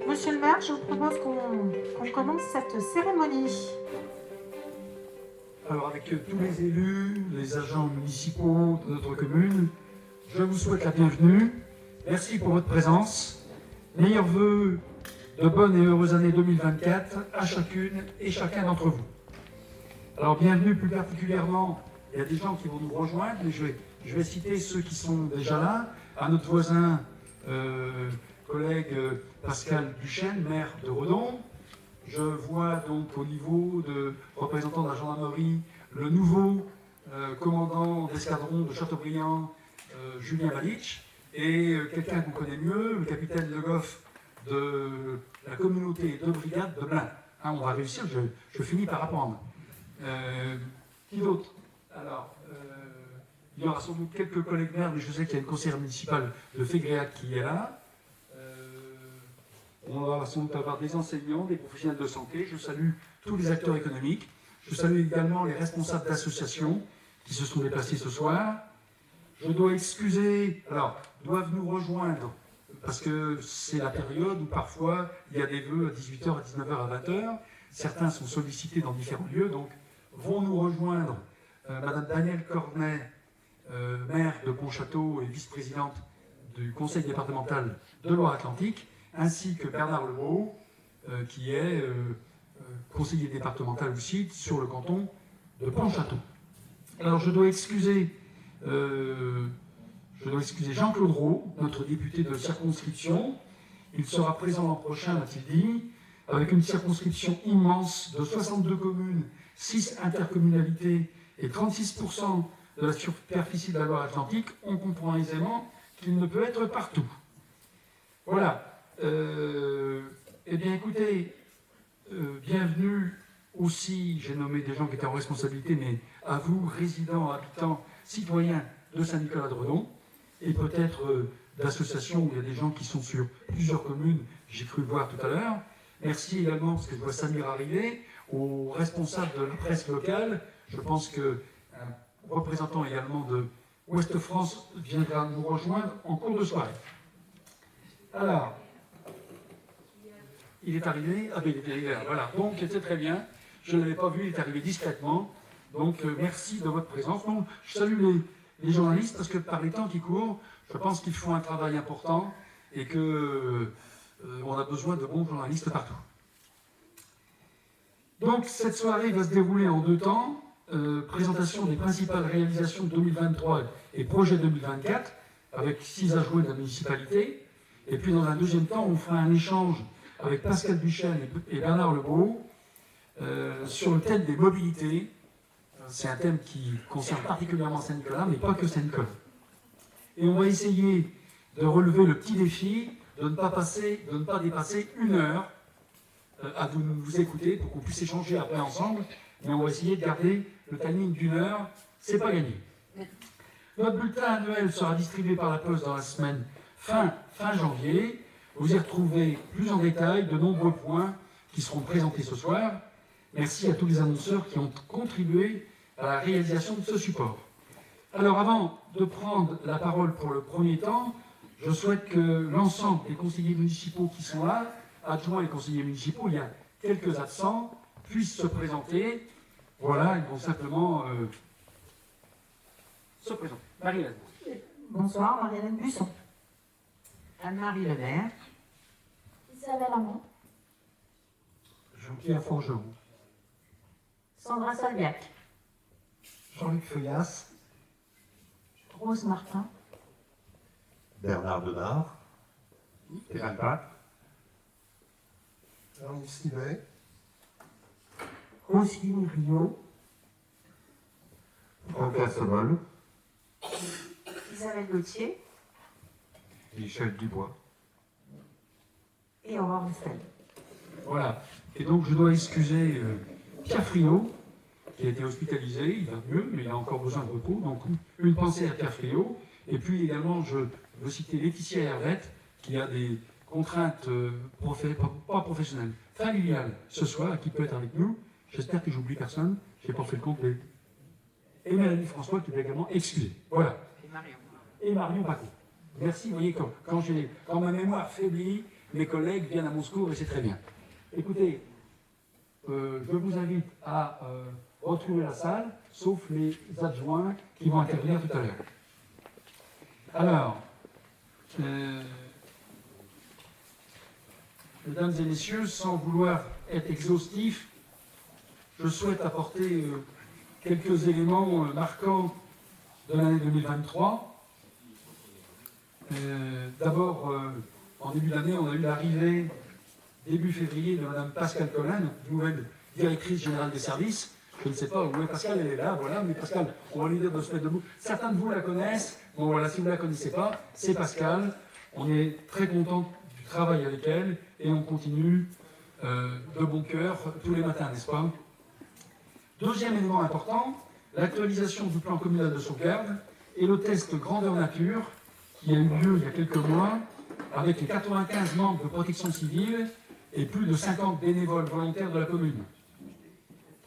Monsieur le maire, je vous propose qu'on commence cette cérémonie. Alors avec tous les élus, les agents municipaux de notre commune, je vous souhaite la bienvenue. Merci pour votre présence. Meilleurs vœux de bonnes et heureuses années 2024 à chacune et chacun d'entre vous. Alors bienvenue plus particulièrement, il y a des gens qui vont nous rejoindre, mais je vais citer ceux qui sont déjà là. À notre voisin, collègue Pascal Duchesne, maire de Redon. Je vois donc au niveau de représentant de la gendarmerie le nouveau commandant d'escadron de Châteaubriand, Julien Balich, et quelqu'un qu'on connaît mieux, le capitaine Le Goff de la communauté de brigade de Blain. Hein, on va réussir, je finis par apprendre. Qui d'autre? Alors, il y aura sans doute quelques collègues maires, mais je sais qu'il y a une conseillère municipale de Fégréac qui est là. On va sans doute avoir des enseignants, des professionnels de santé. Je salue tous les acteurs économiques. Je salue également les responsables d'associations qui se sont déplacés ce soir. Je dois excuser, alors, doivent nous rejoindre, parce que c'est la période où parfois il y a des vœux à 18h, à 19h, à 20h. Certains sont sollicités dans différents lieux, donc vont nous rejoindre Madame Danielle Cornet, maire de Pontchâteau et vice-présidente du conseil départemental de Loire-Atlantique, ainsi que Bernard Lebeau, qui est conseiller départemental aussi sur le canton de Pontchâteau. Alors je dois excuser Jean-Claude Roux, notre député de circonscription. Il sera présent l'an prochain, m'a-t-il dit, avec une circonscription immense de 62 communes, 6 intercommunalités et 36% de la superficie de la Loire-Atlantique. On comprend aisément qu'il ne peut être partout. Voilà. Eh bien, écoutez, bienvenue aussi, j'ai nommé des gens qui étaient en responsabilité, mais à vous, résidents, habitants, citoyens de Saint-Nicolas-de-Redon, et peut-être d'associations où il y a des gens qui sont sur plusieurs communes, j'ai cru le voir tout à l'heure. Merci également, parce que je vois Samir arriver, aux responsables de la presse locale. Je pense qu'un représentant également de Ouest France viendra nous rejoindre en cours de soirée. Alors, il est arrivé, ah ben il est arrivé là, voilà, donc c'est très bien, je ne l'avais pas vu, il est arrivé discrètement, donc merci de votre présence. Donc, je salue les journalistes, parce que par les temps qui courent, je pense qu'ils font un travail important, et que on a besoin de bons journalistes partout. Donc cette soirée va se dérouler en 2 temps, présentation des principales réalisations de 2023 et projet 2024, avec 6 adjoints de la municipalité, et puis dans un deuxième temps, on fera un échange avec Pascal Duchesne et Bernard Lebeau sur le thème des mobilités. C'est un thème qui concerne particulièrement Saint-Nicolas, mais pas que Saint-Nicolas. Et on va essayer de relever le petit défi de ne pas dépasser 1 heure à vous écouter pour qu'on puisse échanger après ensemble. Mais on va essayer de garder le timing d'1 heure. C'est pas gagné. Notre bulletin annuel sera distribué par la Poste dans la semaine fin janvier. Vous y retrouvez plus en détail de nombreux points qui seront présentés ce soir. Merci à tous les annonceurs qui ont contribué à la réalisation de ce support. Alors avant de prendre la parole pour le premier temps, je souhaite que l'ensemble des conseillers municipaux qui sont là, adjoints et conseillers municipaux, il y a quelques absents, puissent se présenter. Voilà, ils vont simplement se présenter. Marie-Hélène. Bonsoir, Marie-Hélène Busson. Anne-Marie Lemaire. Isabelle Amont. Jean-Pierre Forgeron. Sandra Salviac. Jean-Luc Feuillas. Rose Martin. Bernard Denard. Stéphane Pape. Jean-Yves Stivet. Roselyne Rio. François Sobol. Isabelle Gauthier. Michel Dubois. Et Aurore Vestal. Voilà. Et donc, je dois excuser Pierre Friot, qui a été hospitalisé. Il va mieux, mais il a encore besoin de repos. Donc, une pensée à Pierre Friot. Et puis également, je veux citer Laetitia Hervette, qui a des contraintes pas professionnelles, familiales ce soir, qui peut être avec nous. J'espère que j'oublie personne. Je n'ai pas fait le compte. Et Mélanie François, qui est également excusée. Voilà. Et Marion Paco. Merci, vous voyez, quand ma mémoire faiblit, mes collègues viennent à mon secours et c'est très bien. Écoutez, je vous invite à retrouver la salle, sauf les adjoints qui vont intervenir tout à l'heure. Alors, mesdames et messieurs, sans vouloir être exhaustif, je souhaite apporter quelques éléments marquants de l'année 2023. D'abord, en début d'année, on a eu l'arrivée, début février, de Mme Pascale Collin, nouvelle directrice générale des services. Je ne sais pas où est Pascale, elle est là, voilà, mais Pascale, on va lui dire de se mettre debout. Certains de vous la connaissent, bon voilà, si vous ne la connaissez pas, c'est Pascale. On est très content du travail avec elle et on continue de bon cœur tous les matins, n'est-ce pas? Deuxième élément important, l'actualisation du plan communal de sauvegarde et le test grandeur nature qui a eu lieu il y a quelques mois avec les 95 membres de protection civile et plus de 50 bénévoles volontaires de la commune.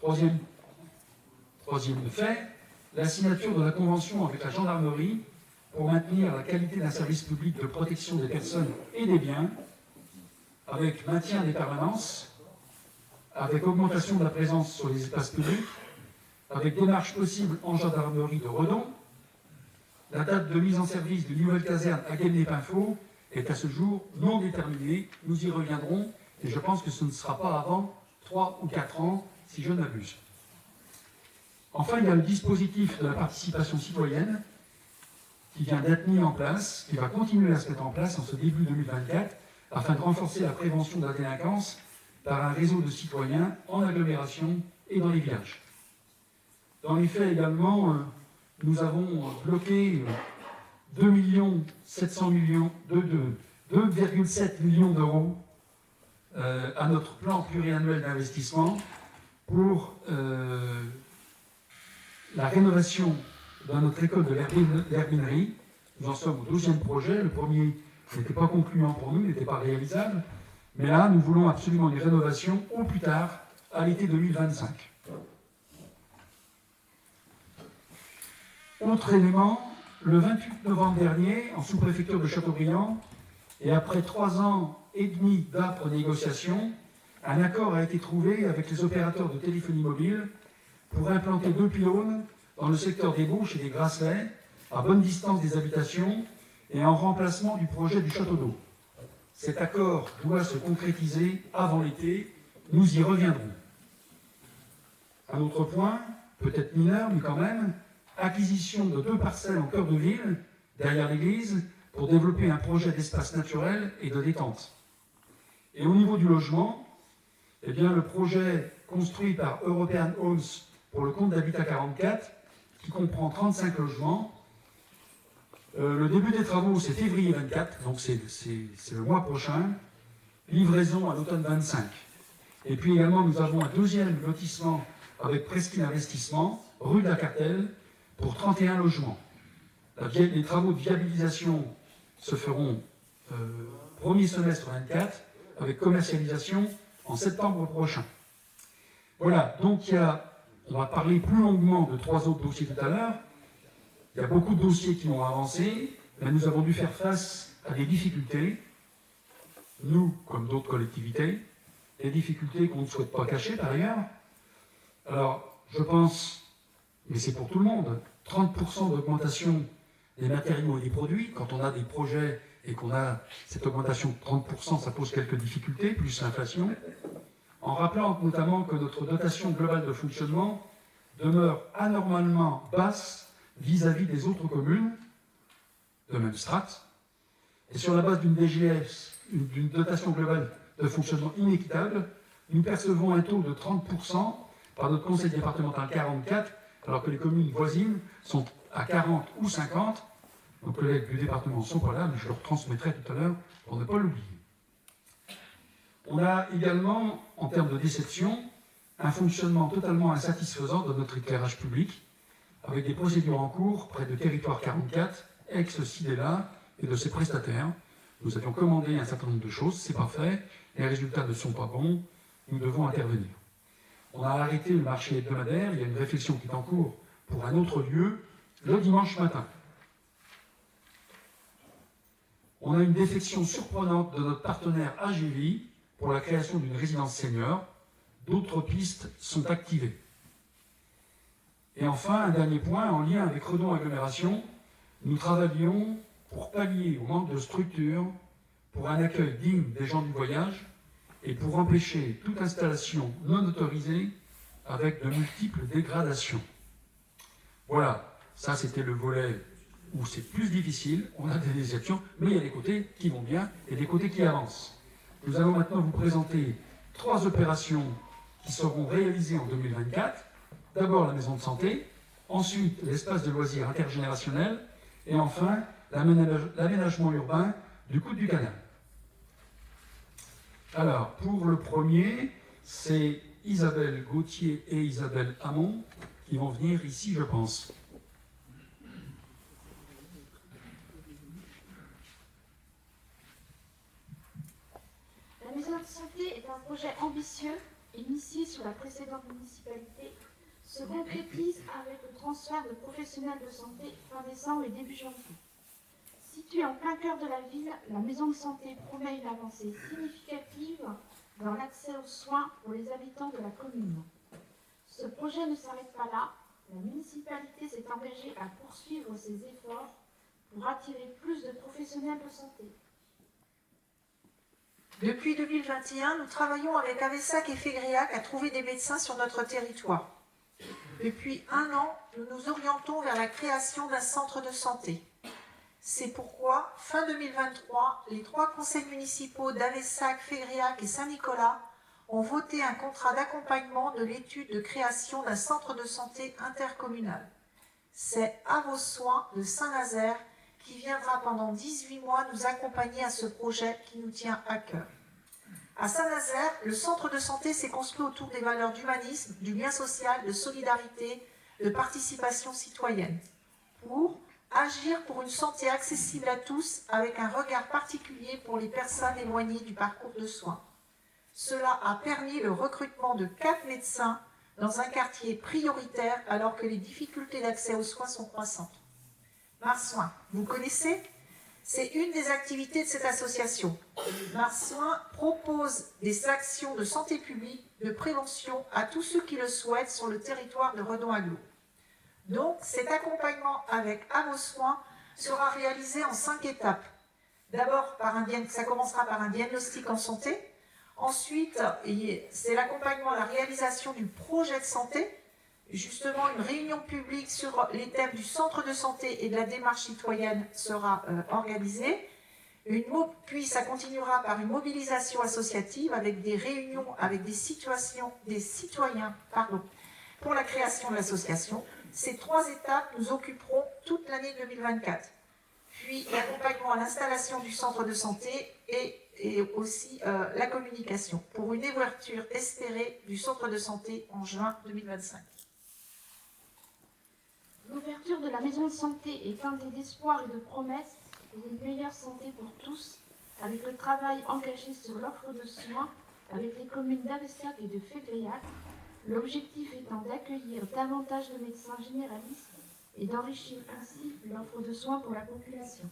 Troisième fait, la signature de la convention avec la gendarmerie pour maintenir la qualité d'un service public de protection des personnes et des biens, avec maintien des permanences, avec augmentation de la présence sur les espaces publics, avec démarche possible en gendarmerie de Redon. La date de mise en service d'une nouvelle caserne à Guelnes-les-Pins-Faux est à ce jour non déterminée. Nous y reviendrons et je pense que ce ne sera pas avant 3 ou 4 ans, si je ne m'abuse. Enfin, il y a le dispositif de la participation citoyenne qui vient d'être mis en place, qui va continuer à se mettre en place en ce début 2024, afin de renforcer la prévention de la délinquance par un réseau de citoyens en agglomération et dans les villages. Dans les faits également, nous avons bloqué 2,7 millions d'euros à notre plan pluriannuel d'investissement pour la rénovation de notre école de l'herbinerie. Nous en sommes au 12e projet. Le premier n'était pas concluant pour nous, n'était pas réalisable. Mais là, nous voulons absolument une rénovation au plus tard, à l'été 2025. Autre élément, le 28 novembre dernier, en sous-préfecture de Châteaubriand, et après 3 ans et demi d'âpres négociations, un accord a été trouvé avec les opérateurs de téléphonie mobile pour implanter 2 pylônes dans le secteur des Bouches et des Grasselets, à bonne distance des habitations et en remplacement du projet du château d'eau. Cet accord doit se concrétiser avant l'été, nous y reviendrons. Un autre point, peut-être mineur, mais quand même, acquisition de 2 parcelles en cœur de ville, derrière l'église, pour développer un projet d'espace naturel et de détente. Et au niveau du logement, eh bien, le projet construit par European Homes pour le compte d'Habitat 44, qui comprend 35 logements. Le début des travaux, c'est février 24, donc c'est le mois prochain. Livraison à l'automne 25. Et puis également, nous avons un 2e lotissement avec Presqu'île Investissement, rue de la Cartelle, pour 31 logements. Les travaux de viabilisation se feront premier semestre 24, avec commercialisation en septembre prochain. Voilà, donc on va parler plus longuement de 3 autres dossiers tout à l'heure. Il y a beaucoup de dossiers qui ont avancé, mais nous avons dû faire face à des difficultés, nous comme d'autres collectivités, des difficultés qu'on ne souhaite pas cacher par ailleurs. Alors, je pense, mais c'est pour tout le monde, 30% d'augmentation des matériaux et des produits. Quand on a des projets et qu'on a cette augmentation de 30%, ça pose quelques difficultés, plus l'inflation. En rappelant notamment que notre dotation globale de fonctionnement demeure anormalement basse vis-à-vis des autres communes de même strate, et sur la base d'une DGF, d'une dotation globale de fonctionnement inéquitable, nous percevons un taux de 30% par notre conseil départemental 44, alors que les communes voisines sont à 40 ou 50. Nos collègues du département ne sont pas là, mais je leur transmettrai tout à l'heure pour ne pas l'oublier. On a également, en termes de déception, un fonctionnement totalement insatisfaisant de notre éclairage public, avec des procédures en cours près de Territoire 44, ex-Cidela et de ses prestataires. Nous avions commandé un certain nombre de choses, c'est pas fait, les résultats ne sont pas bons, nous devons intervenir. On a arrêté le marché hebdomadaire, il y a une réflexion qui est en cours pour un autre lieu, le dimanche matin. On a une défection surprenante de notre partenaire AGV pour la création d'une résidence senior. D'autres pistes sont activées. Et enfin, un dernier point, en lien avec Redon Agglomération, nous travaillions pour pallier au manque de structure, pour un accueil digne des gens du voyage et pour empêcher toute installation non autorisée avec de multiples dégradations. Voilà, ça c'était le volet où c'est plus difficile, on a des déceptions, mais il y a des côtés qui vont bien et des côtés qui avancent. Nous allons maintenant vous présenter 3 opérations qui seront réalisées en 2024. D'abord la maison de santé, ensuite l'espace de loisirs intergénérationnel et enfin l'aménagement urbain du Coude du Canal. Alors, pour le premier, c'est Isabelle Gauthier et Isabelle Hamon qui vont venir ici, je pense. La maison de santé est un projet ambitieux, initié sous la précédente municipalité, se concrétise avec le transfert de professionnels de santé fin décembre et début janvier. Située en plein cœur de la ville, la maison de santé promet une avancée significative dans l'accès aux soins pour les habitants de la commune. Ce projet ne s'arrête pas là. La municipalité s'est engagée à poursuivre ses efforts pour attirer plus de professionnels de santé. Depuis 2021, nous travaillons avec Avessac et Fégréac à trouver des médecins sur notre territoire. Depuis 1 an, nous nous orientons vers la création d'un centre de santé. C'est pourquoi, fin 2023, les 3 conseils municipaux d'Avessac, Fégréac et Saint-Nicolas ont voté un contrat d'accompagnement de l'étude de création d'un centre de santé intercommunal. C'est À vos soins de Saint-Nazaire qui viendra pendant 18 mois nous accompagner à ce projet qui nous tient à cœur. À Saint-Nazaire, le centre de santé s'est construit autour des valeurs d'humanisme, du lien social, de solidarité, de participation citoyenne, pour agir pour une santé accessible à tous avec un regard particulier pour les personnes éloignées du parcours de soins. Cela a permis le recrutement de 4 médecins dans un quartier prioritaire alors que les difficultés d'accès aux soins sont croissantes. Marsoin, vous connaissez ? C'est une des activités de cette association. Marsoin propose des actions de santé publique, de prévention à tous ceux qui le souhaitent sur le territoire de Redon Agglo. Donc, cet accompagnement avec À vos soins sera réalisé en 5 étapes. D'abord, ça commencera par un diagnostic en santé. Ensuite, c'est l'accompagnement à la réalisation du projet de santé. Justement, une réunion publique sur les thèmes du centre de santé et de la démarche citoyenne sera organisée. Puis, ça continuera par une mobilisation associative avec des réunions avec des citoyens pour la création de l'association. Ces 3 étapes nous occuperont toute l'année 2024. Puis, l'accompagnement à l'installation du centre de santé et aussi la communication pour une ouverture espérée du centre de santé en juin 2025. L'ouverture de la maison de santé est teintée d'espoir et de promesses pour une meilleure santé pour tous, avec le travail engagé sur l'offre de soins avec les communes d'Avessac et de Fégréac, l'objectif étant d'accueillir davantage de médecins généralistes et d'enrichir ainsi l'offre de soins pour la population.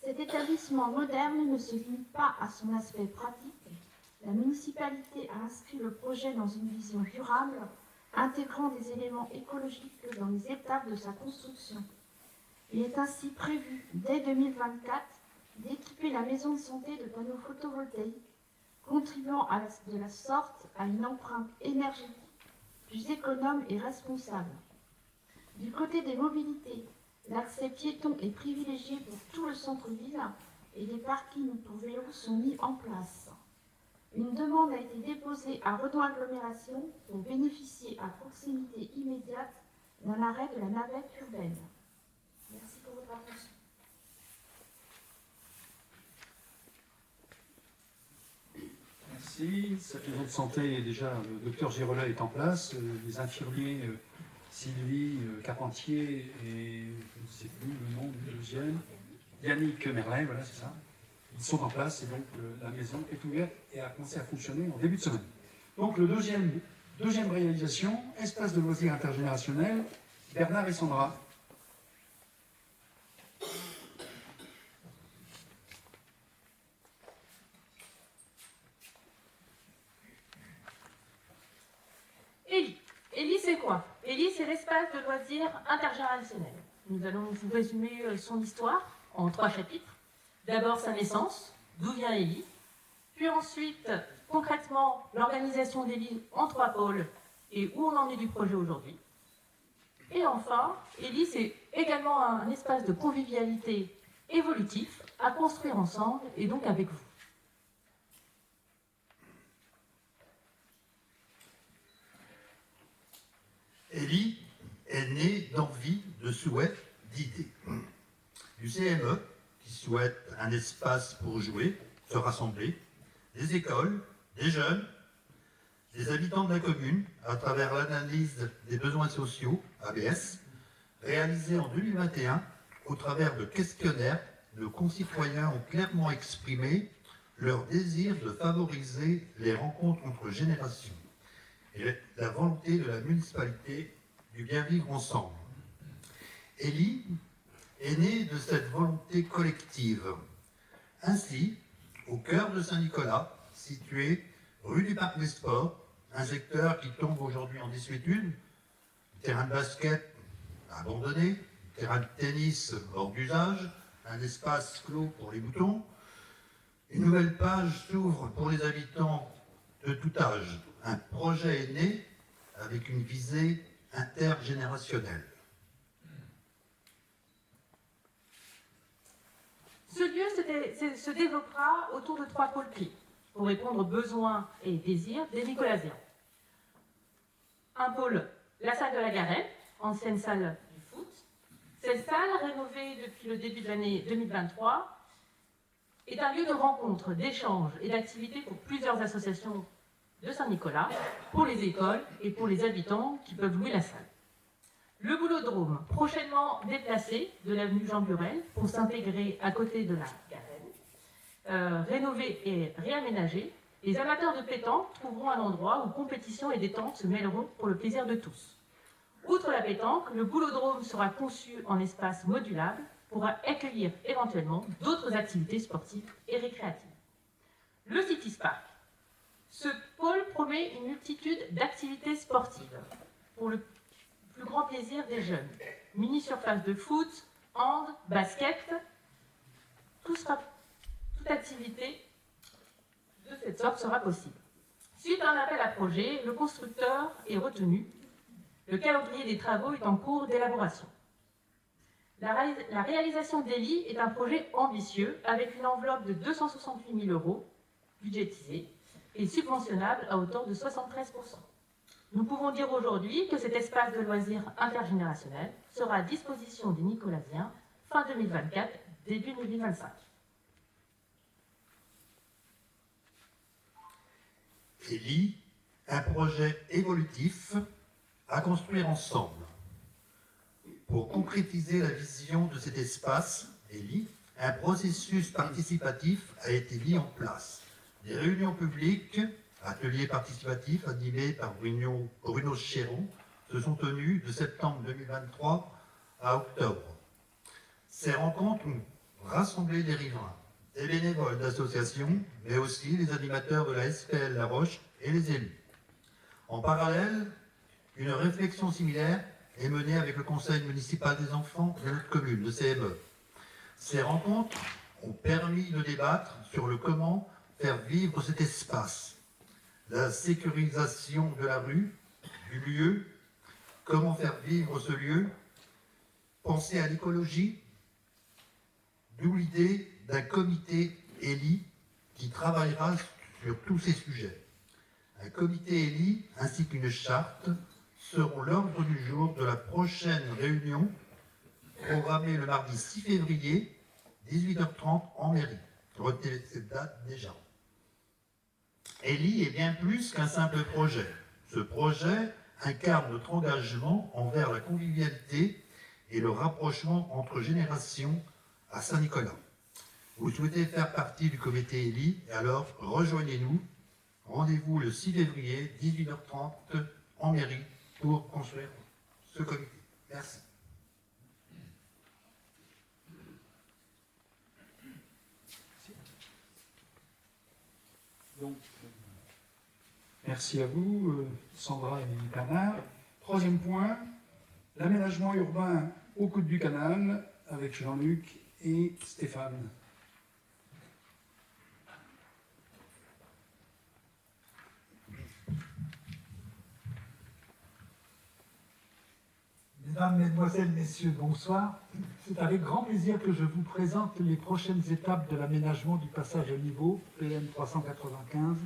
Cet établissement moderne ne se limite pas à son aspect pratique. La municipalité a inscrit le projet dans une vision durable, intégrant des éléments écologiques dans les étapes de sa construction. Il est ainsi prévu, dès 2024, d'équiper la maison de santé de panneaux photovoltaïques, contribuant de la sorte à une empreinte énergétique plus économe et responsable. Du côté des mobilités, l'accès piéton est privilégié pour tout le centre-ville et des parkings pour vélos sont mis en place. Une demande a été déposée à Redon Agglomération pour bénéficier à proximité immédiate d'un arrêt de la navette urbaine. Merci pour votre attention. Merci. Cette maison de santé, déjà, le docteur Girola est en place, les infirmiers Sylvie Carpentier et je ne sais plus le nom du deuxième, Yannick Merlin, voilà, c'est ça. Ils sont en place et donc la maison est ouverte et a commencé à fonctionner en début de semaine. Donc le deuxième réalisation, espace de loisirs intergénérationnel, Bernard et Sandra. Élie, c'est quoi? Élie, c'est l'espace de loisirs intergénérationnel. Nous allons vous résumer son histoire en 3 chapitres. D'abord sa naissance, d'où vient Élie, puis ensuite concrètement l'organisation d'Élie en 3 pôles et où on en est du projet aujourd'hui. Et enfin, Élie, c'est également un espace de convivialité évolutif à construire ensemble et donc avec vous. Élie est née d'envie, de souhait, d'idées. Du CME, qui souhaite un espace pour jouer, se rassembler, des écoles, des jeunes, des habitants de la commune, à travers l'analyse des besoins sociaux, ABS, réalisée en 2021, au travers de questionnaires, nos concitoyens ont clairement exprimé leur désir de favoriser les rencontres entre générations et la volonté de la municipalité du bien vivre ensemble. Élie est née de cette volonté collective. Ainsi, au cœur de Saint-Nicolas, situé rue du Parc des Sports, un secteur qui tombe aujourd'hui en désuétude, terrain de basket abandonné, terrain de tennis hors d'usage, un espace clos pour les moutons, une nouvelle page s'ouvre pour les habitants de tout âge. Un projet est né avec une visée intergénérationnelle. Ce lieu se développera autour de 3 pôles clés pour répondre aux besoins et désirs des Nicolasiens. Un pôle, la salle de la Garenne, ancienne salle du foot. Cette salle, rénovée depuis le début de l'année 2023, est un lieu de rencontre, d'échange et d'activité pour plusieurs associations de Saint-Nicolas, pour les écoles et pour les habitants qui peuvent louer la salle. Le Boulodrome, prochainement déplacé de l'avenue Jean Burel pour s'intégrer à côté de la Garenne, rénové et réaménagé, les amateurs de pétanque trouveront un endroit où compétition et détente se mêleront pour le plaisir de tous. Outre la pétanque, le Boulodrome sera conçu en espace modulable pour accueillir éventuellement d'autres activités sportives et récréatives. Le City Spark. Ce pôle promet une multitude d'activités sportives pour le plus grand plaisir des jeunes. Mini-surface de foot, hand, basket, toute activité de cette sorte sera possible. Suite à un appel à projet, le constructeur est retenu. Le calendrier des travaux est en cours d'élaboration. La réalisation d'Élie est un projet ambitieux avec une enveloppe de 268 000 € budgétisée et subventionnable à hauteur de 73%. Nous pouvons dire aujourd'hui que cet espace de loisirs intergénérationnel sera à disposition des Nicolasiens fin 2024, début 2025. Élie, un projet évolutif à construire ensemble. Pour concrétiser la vision de cet espace, Élie, un processus participatif a été mis en place. Des réunions publiques, ateliers participatifs animés par Bruno Chéron, se sont tenus de septembre 2023 à octobre. Ces rencontres ont rassemblé les riverains, des bénévoles d'associations, mais aussi les animateurs de la SPL La Roche et les élus. En parallèle, une réflexion similaire est menée avec le Conseil municipal des enfants de notre commune, le CME. Ces rencontres ont permis de débattre sur le comment faire vivre cet espace, la sécurisation de la rue, du lieu, comment faire vivre ce lieu, penser à l'écologie, d'où l'idée d'un comité Élie qui travaillera sur tous ces sujets. Un comité Élie ainsi qu'une charte seront l'ordre du jour de la prochaine réunion programmée le mardi 6 février, 18h30 en mairie. Retenez cette date déjà. Élie est bien plus qu'un simple projet. Ce projet incarne notre engagement envers la convivialité et le rapprochement entre générations à Saint-Nicolas. Vous souhaitez faire partie du comité Élie, et alors rejoignez-nous. Rendez-vous le 6 février, 18h30 en mairie pour construire ce comité. Merci. Donc, merci à vous, Sandra et Bernard. Troisième point, l'aménagement urbain au coude du canal avec Jean-Luc et Stéphane. Mesdames, Mesdemoiselles, Messieurs, bonsoir. C'est avec grand plaisir que je vous présente les prochaines étapes de l'aménagement du passage à niveau PM 395,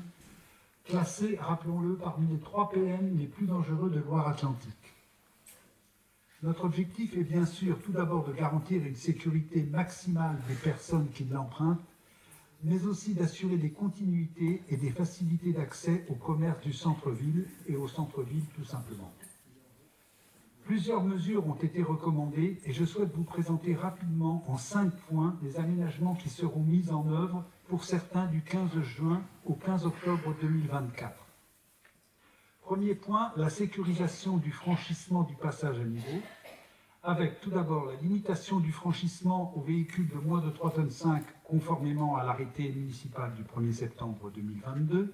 classé, rappelons-le, parmi les 3 PM les plus dangereux de Loire-Atlantique. Notre objectif est bien sûr tout d'abord de garantir une sécurité maximale des personnes qui l'empruntent, mais aussi d'assurer des continuités et des facilités d'accès au commerce du centre-ville et au centre-ville tout simplement. Plusieurs mesures ont été recommandées et je souhaite vous présenter rapidement en 5 points les aménagements qui seront mis en œuvre pour certains du 15 juin au 15 octobre 2024. Premier point, la sécurisation du franchissement du passage à niveau, avec tout d'abord la limitation du franchissement aux véhicules de moins de 3,5 tonnes conformément à l'arrêté municipal du 1er septembre 2022,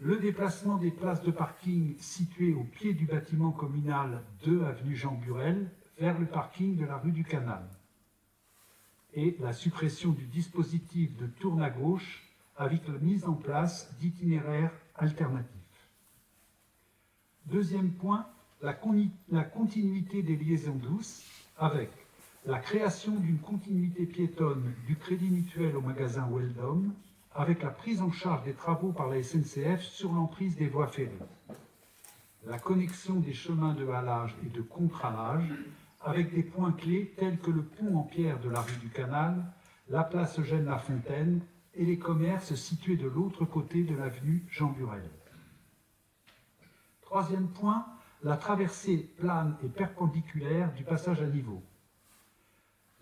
le déplacement des places de parking situées au pied du bâtiment communal 2 avenue Jean Burel vers le parking de la rue du Canal, et la suppression du dispositif de tourne à gauche avec la mise en place d'itinéraires alternatifs. Deuxième point, la continuité des liaisons douces avec la création d'une continuité piétonne du Crédit Mutuel au magasin Weldom, avec la prise en charge des travaux par la SNCF sur l'emprise des voies ferrées. La connexion des chemins de halage et de contre-halage avec des points clés tels que le pont en pierre de la rue du Canal, la place Eugène-Lafontaine et les commerces situés de l'autre côté de l'avenue Jean Burel. Troisième point, la traversée plane et perpendiculaire du passage à niveau.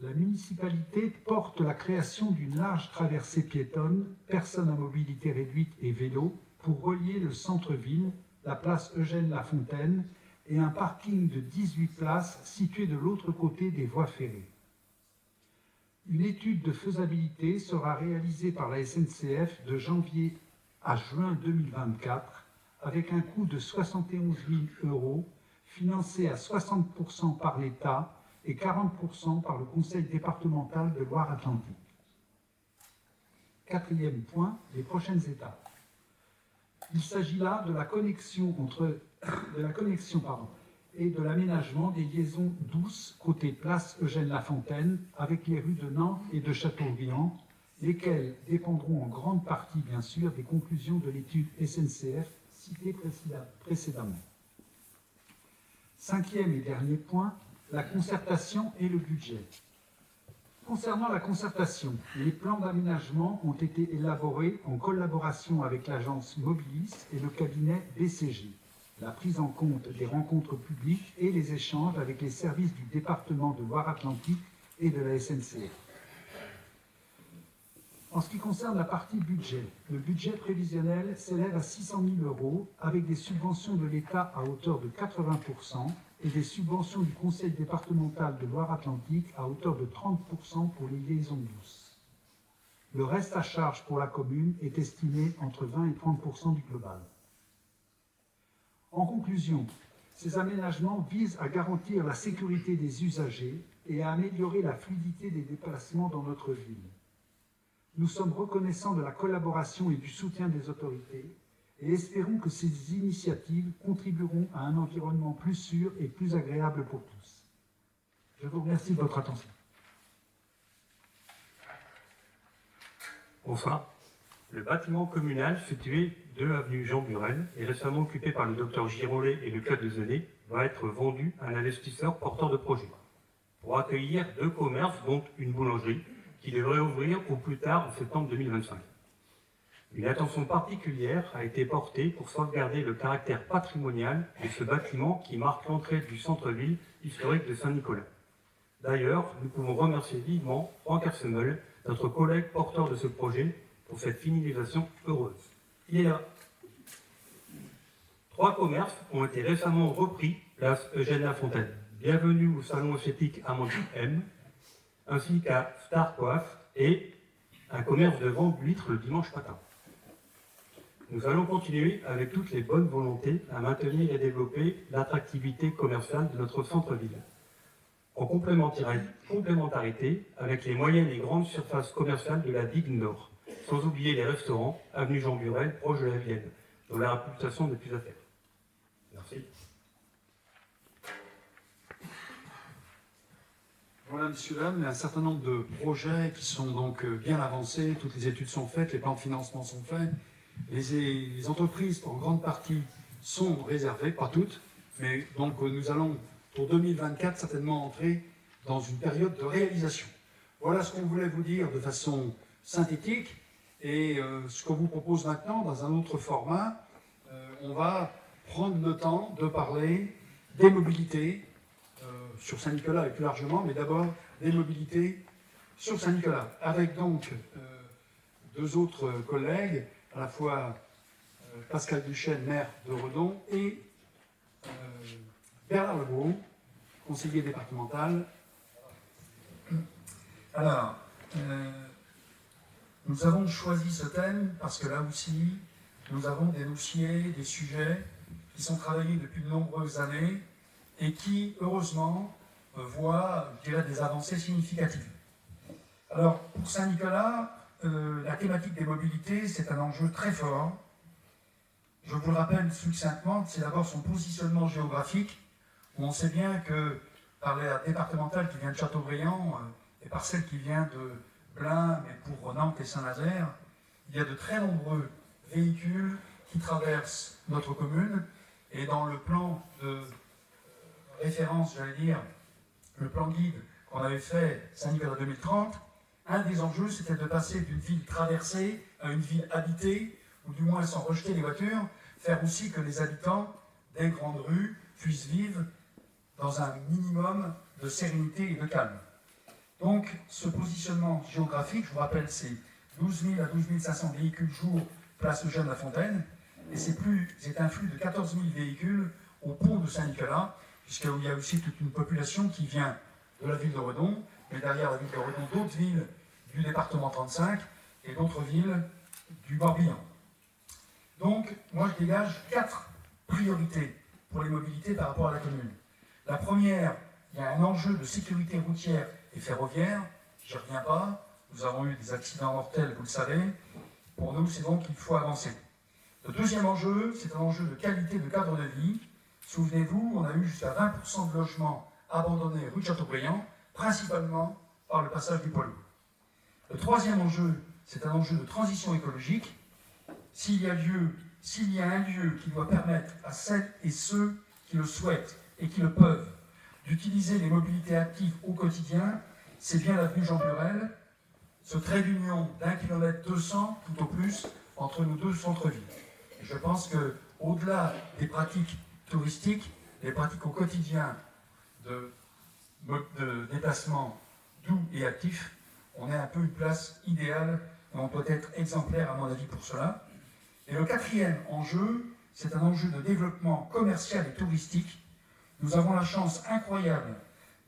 La municipalité porte la création d'une large traversée piétonne, personnes à mobilité réduite et vélo, pour relier le centre-ville, la place Eugène-Lafontaine et un parking de 18 places situé de l'autre côté des voies ferrées. Une étude de faisabilité sera réalisée par la SNCF de janvier à juin 2024 avec un coût de 71 000 €, financé à 60% par l'État et 40% par le Conseil départemental de Loire-Atlantique. Quatrième point, les prochaines étapes. Il s'agit là de la connexion et de l'aménagement des liaisons douces côté place Eugène-Lafontaine avec les rues de Nantes et de Châteaubriand, lesquelles dépendront en grande partie, bien sûr, des conclusions de l'étude SNCF citée précédemment. Cinquième et dernier point, la concertation et le budget. Concernant la concertation, les plans d'aménagement ont été élaborés en collaboration avec l'agence Mobilis et le cabinet BCG. La prise en compte des rencontres publiques et les échanges avec les services du département de Loire-Atlantique et de la SNCF. En ce qui concerne la partie budget, le budget prévisionnel s'élève à 600 000 € avec des subventions de l'État à hauteur de 80% et des subventions du Conseil départemental de Loire-Atlantique à hauteur de 30% pour les liaisons douces. Le reste à charge pour la commune est estimé entre 20 et 30% du global. En conclusion, ces aménagements visent à garantir la sécurité des usagers et à améliorer la fluidité des déplacements dans notre ville. Nous sommes reconnaissants de la collaboration et du soutien des autorités et espérons que ces initiatives contribueront à un environnement plus sûr et plus agréable pour tous. Je vous remercie de votre attention. Bonsoir. Le bâtiment communal situé 2 avenue Jean Burel et récemment occupé par le docteur Girolet et le club de Zené va être vendu à un investisseur porteur de projet pour accueillir 2 commerces, dont une boulangerie, qui devrait ouvrir au plus tard en septembre 2025. Une attention particulière a été portée pour sauvegarder le caractère patrimonial de ce bâtiment qui marque l'entrée du centre-ville historique de Saint-Nicolas. D'ailleurs, nous pouvons remercier vivement Franck Arsemeul, notre collègue porteur de ce projet, pour cette finalisation heureuse. Il est là. 3 commerces ont été récemment repris, place Eugène-Lafontaine. Bienvenue au salon esthétique Amandine M, ainsi qu'à Star Coiffe et un commerce de vente d'huîtres le dimanche matin. Nous allons continuer avec toutes les bonnes volontés à maintenir et développer l'attractivité commerciale de notre centre-ville, en complémentarité avec les moyennes et grandes surfaces commerciales de la digue Nord, sans oublier les restaurants, avenue Jean Burel, proche de la Vienne, dont la réputation n'est plus à faire. Merci. Voilà, messieurs, dames, il y a un certain nombre de projets qui sont donc bien avancés, toutes les études sont faites, les plans de financement sont faits, les entreprises, pour en grande partie, sont réservées, pas toutes, mais donc nous allons, pour 2024, certainement entrer dans une période de réalisation. Voilà ce qu'on voulait vous dire de façon synthétique, et ce qu'on vous propose maintenant, dans un autre format, on va prendre le temps de parler des mobilités, sur Saint-Nicolas et plus largement, mais d'abord des mobilités sur Saint-Nicolas, avec donc deux autres collègues, à la fois Pascal Duchesne, maire de Redon, et Bernard Lebeau, conseiller départemental. Alors, nous avons choisi ce thème parce que là aussi, nous avons des dossiers, des sujets qui sont travaillés depuis de nombreuses années et qui, heureusement, voient, je dirais, des avancées significatives. Alors, pour Saint-Nicolas, la thématique des mobilités, c'est un enjeu très fort. Je vous le rappelle succinctement, c'est d'abord son positionnement géographique, où on sait bien que par la départementale qui vient de Châteaubriand et par celle qui vient de Blain, mais pour Nantes et Saint-Nazaire, il y a de très nombreux véhicules qui traversent notre commune, et dans le plan de référence, j'allais dire, le plan guide qu'on avait fait Saint-Nicolas 2030, un des enjeux, c'était de passer d'une ville traversée à une ville habitée, ou du moins sans rejeter les voitures, faire aussi que les habitants des grandes rues puissent vivre dans un minimum de sérénité et de calme. Donc, ce positionnement géographique, je vous rappelle, c'est 12 000 à 12 500 véhicules jour, place Eugène-la-Fontaine, et c'est un flux de 14 000 véhicules au pont de Saint-Nicolas, puisqu'il y a aussi toute une population qui vient de la ville de Redon, mais derrière la ville de Redon, d'autres villes du département 35 et d'autres villes du Morbihan. Donc, moi, je dégage 4 priorités pour les mobilités par rapport à la commune. La première, il y a un enjeu de sécurité routière et ferroviaire. Je n'y reviens pas. Nous avons eu des accidents mortels, vous le savez. Pour nous, c'est donc qu'il faut avancer. Le deuxième enjeu, c'est un enjeu de qualité de cadre de vie. Souvenez-vous, on a eu jusqu'à 20% de logements abandonnés rue de Châteaubriand, principalement par le passage du poids lourd. Le troisième enjeu, c'est un enjeu de transition écologique. S'il y a un lieu qui doit permettre à celles et ceux qui le souhaitent et qui le peuvent d'utiliser les mobilités actives au quotidien, c'est bien l'avenue Jean Burel, ce trait d'union d'1,2 km tout au plus entre nos deux centres-villes. Et je pense qu'au-delà des pratiques touristiques, les pratiques au quotidien de déplacement doux et actifs, on est un peu une place idéale et on peut être exemplaire à mon avis pour cela. Et le quatrième enjeu, c'est un enjeu de développement commercial et touristique. Nous avons la chance incroyable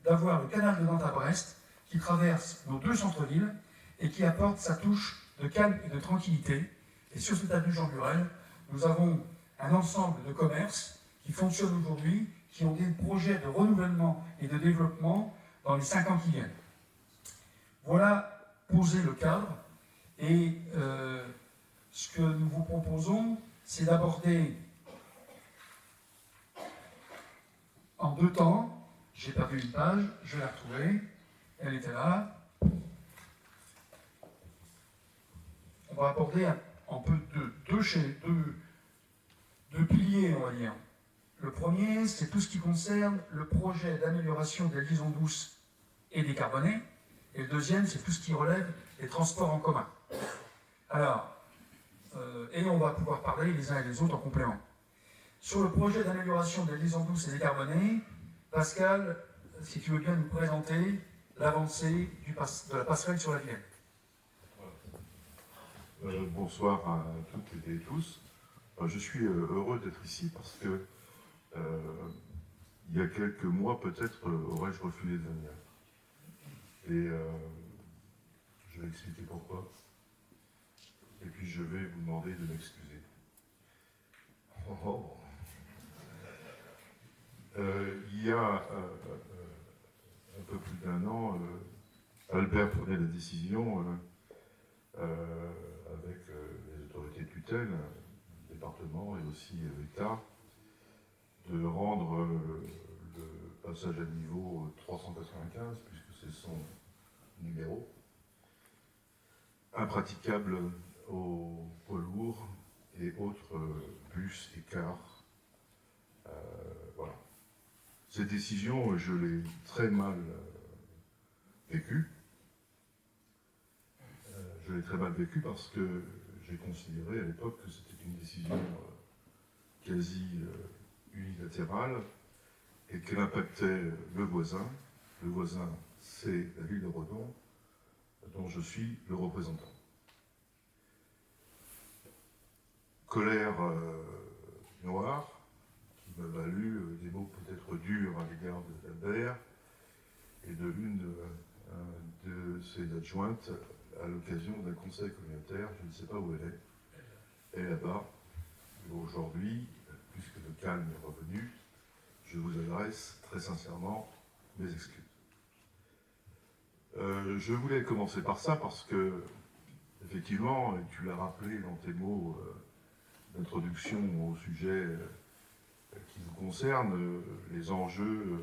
d'avoir le canal de Nantes à Brest qui traverse nos deux centres-villes et qui apporte sa touche de calme et de tranquillité. Et sur cette avenue Jean Burel, nous avons un ensemble de commerces qui fonctionnent aujourd'hui, qui ont des projets de renouvellement et de développement dans les 5 ans qui viennent. Voilà poser le cadre. Et ce que nous vous proposons, c'est d'aborder en 2 temps. J'ai perdu une page, je vais la retrouver. Elle était là. On va aborder un peu deux piliers, on va dire. Le premier, c'est tout ce qui concerne le projet d'amélioration des liaisons douces et décarbonées. Et le deuxième, c'est tout ce qui relève des transports en commun. Alors, et on va pouvoir parler les uns et les autres en complément. Sur le projet d'amélioration des liaisons douces et décarbonées, Pascal, si tu veux bien nous présenter l'avancée de la passerelle sur la Vienne. Bonsoir à toutes et tous. Je suis heureux d'être ici parce que il y a quelques mois, peut-être, aurais-je refusé de venir. Et je vais expliquer pourquoi. Et puis je vais vous demander de m'excuser. Il y a un peu plus d'un an, Albert prenait la décision avec les autorités de tutelle, le département et aussi l'État, de rendre le passage à niveau 395, puisque c'est son numéro, impraticable aux poids lourds et autres bus et cars. Voilà. Cette décision, je l'ai très mal vécue. Je l'ai très mal vécue parce que j'ai considéré à l'époque que c'était une décision quasi unilatérale et qu'elle impactait le voisin. Le voisin, c'est la ville de Redon, dont je suis le représentant. Colère noire, qui m'a valu des mots peut-être durs à l'égard d'Albert et de l'une de ses adjointes à l'occasion d'un conseil communautaire. Je ne sais pas où elle est. Elle est là-bas. Aujourd'hui, puisque le calme est revenu, je vous adresse très sincèrement mes excuses. Je voulais commencer par ça parce que, effectivement, et tu l'as rappelé dans tes mots d'introduction au sujet qui nous concerne, les enjeux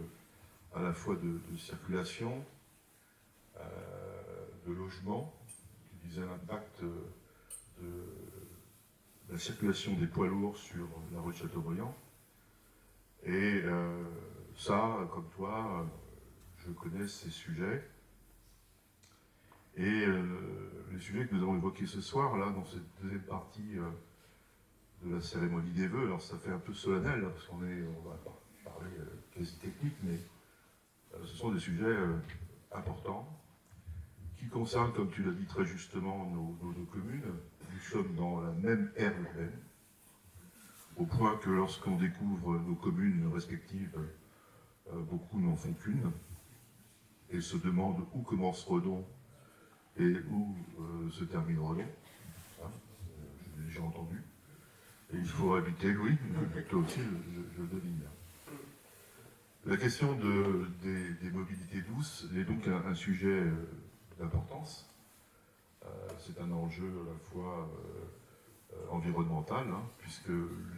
à la fois de circulation, de logement, tu disais l'impact de la circulation des poids lourds sur la rue de Châteaubriand. Et ça, comme toi, je connais ces sujets. Et les sujets que nous avons évoqués ce soir, là, dans cette deuxième partie de la cérémonie des vœux, alors ça fait un peu solennel, là, parce qu'on va parler quasi technique, mais ce sont des sujets importants, qui concernent, comme tu l'as dit très justement, nos communes. Nous sommes dans la même ère urbaine, au point que lorsqu'on découvre nos communes respectives, beaucoup n'en font qu'une, et se demandent où commence Redon et où se termine Redon. Hein, je l'ai déjà entendu. Et il faut habiter, oui, toi aussi, je le devine bien. La question des mobilités douces est donc un sujet d'importance. C'est un enjeu à la fois environnemental, hein, puisque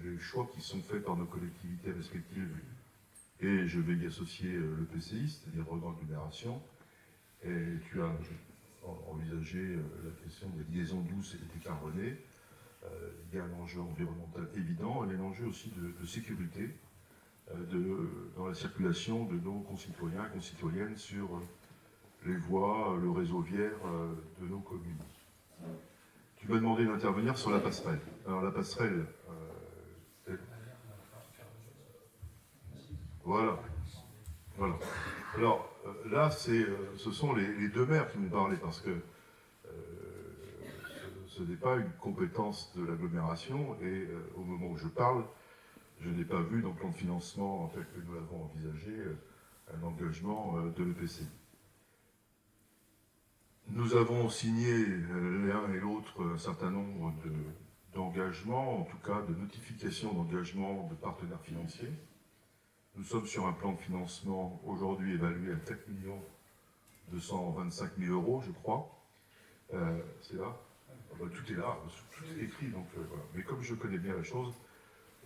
les choix qui sont faits par nos collectivités respectives, et je vais y associer le PCI, c'est-à-dire Redon Agglomération, et tu as envisagé la question des liaisons douces et décarbonées. Il y a un enjeu environnemental évident et un enjeu aussi de sécurité dans la circulation de nos concitoyens et concitoyennes sur les voies, le réseau viaire de nos communes. Tu m'as demandé d'intervenir sur la passerelle. Alors la passerelle, voilà. Alors là, ce sont les deux maires qui nous parlaient, parce que ce n'est pas une compétence de l'agglomération, et au moment où je parle, je n'ai pas vu dans le plan de financement en fait, que nous l'avons envisagé un engagement de l'EPCI. Nous avons signé l'un et l'autre un certain nombre d'engagements, en tout cas de notifications d'engagement de partenaires financiers. Nous sommes sur un plan de financement aujourd'hui évalué à 4 225 000 euros, je crois. C'est là. Tout est là, tout est écrit. Donc, voilà. Mais comme je connais bien la chose,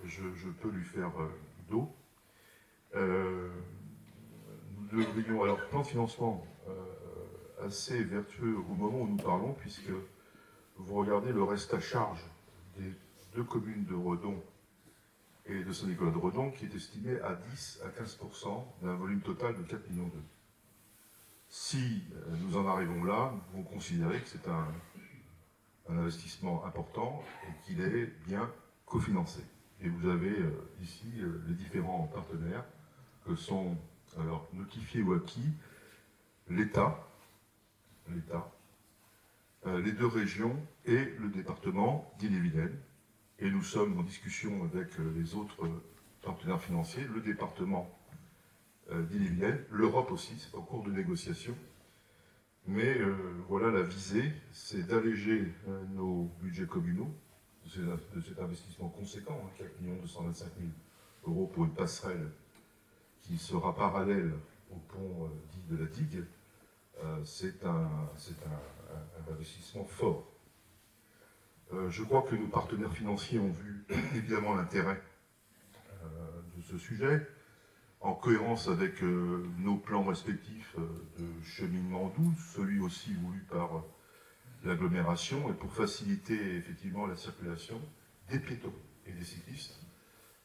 je peux lui faire dos. Nous devrions, alors, plan de financement assez vertueux au moment où nous parlons, puisque vous regardez le reste à charge des deux communes de Redon et de Saint-Nicolas de Redon, qui est estimé à 10 à 15% d'un volume total de 4 millions d'euros. Si nous en arrivons là, nous pouvons considérer que c'est un investissement important et qu'il est bien cofinancé. Et vous avez ici les différents partenaires que sont alors notifiés ou acquis l'État, les deux régions et le département d'Ille-et-Vilaine. Et nous sommes en discussion avec les autres partenaires financiers, le département d'Ille-et-Vilaine, l'Europe aussi, c'est en cours de négociation. Mais voilà, la visée, c'est d'alléger nos budgets communaux, de cet investissement conséquent, hein, 4 225 000 euros pour une passerelle qui sera parallèle au pont dit de la digue, c'est un investissement fort. Je crois que nos partenaires financiers ont vu évidemment l'intérêt de ce sujet, en cohérence avec nos plans respectifs de cheminement doux, celui aussi voulu par l'agglomération, et pour faciliter effectivement la circulation des piétons et des cyclistes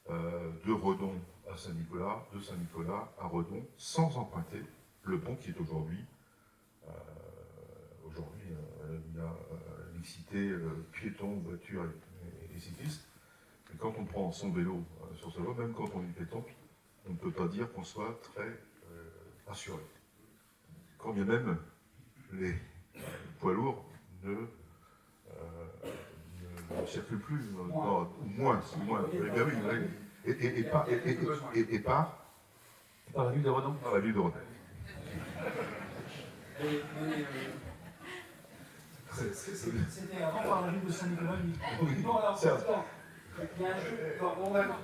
de Redon à Saint-Nicolas, de Saint-Nicolas à Redon, sans emprunter le pont qui est aujourd'hui, il y a mixité piétons, voitures et cyclistes. Et quand on prend son vélo sur sa voie, même quand on est piéton, on ne peut pas dire qu'on soit très assuré. Quand bien même les poids lourds ne circulent plus, moins. Et par Par la ville de Redon. Par la ville de Redon. C'était avant par la ville de Saint-Nicolas. Oui, non, alors, certes. il y a un jeu. On va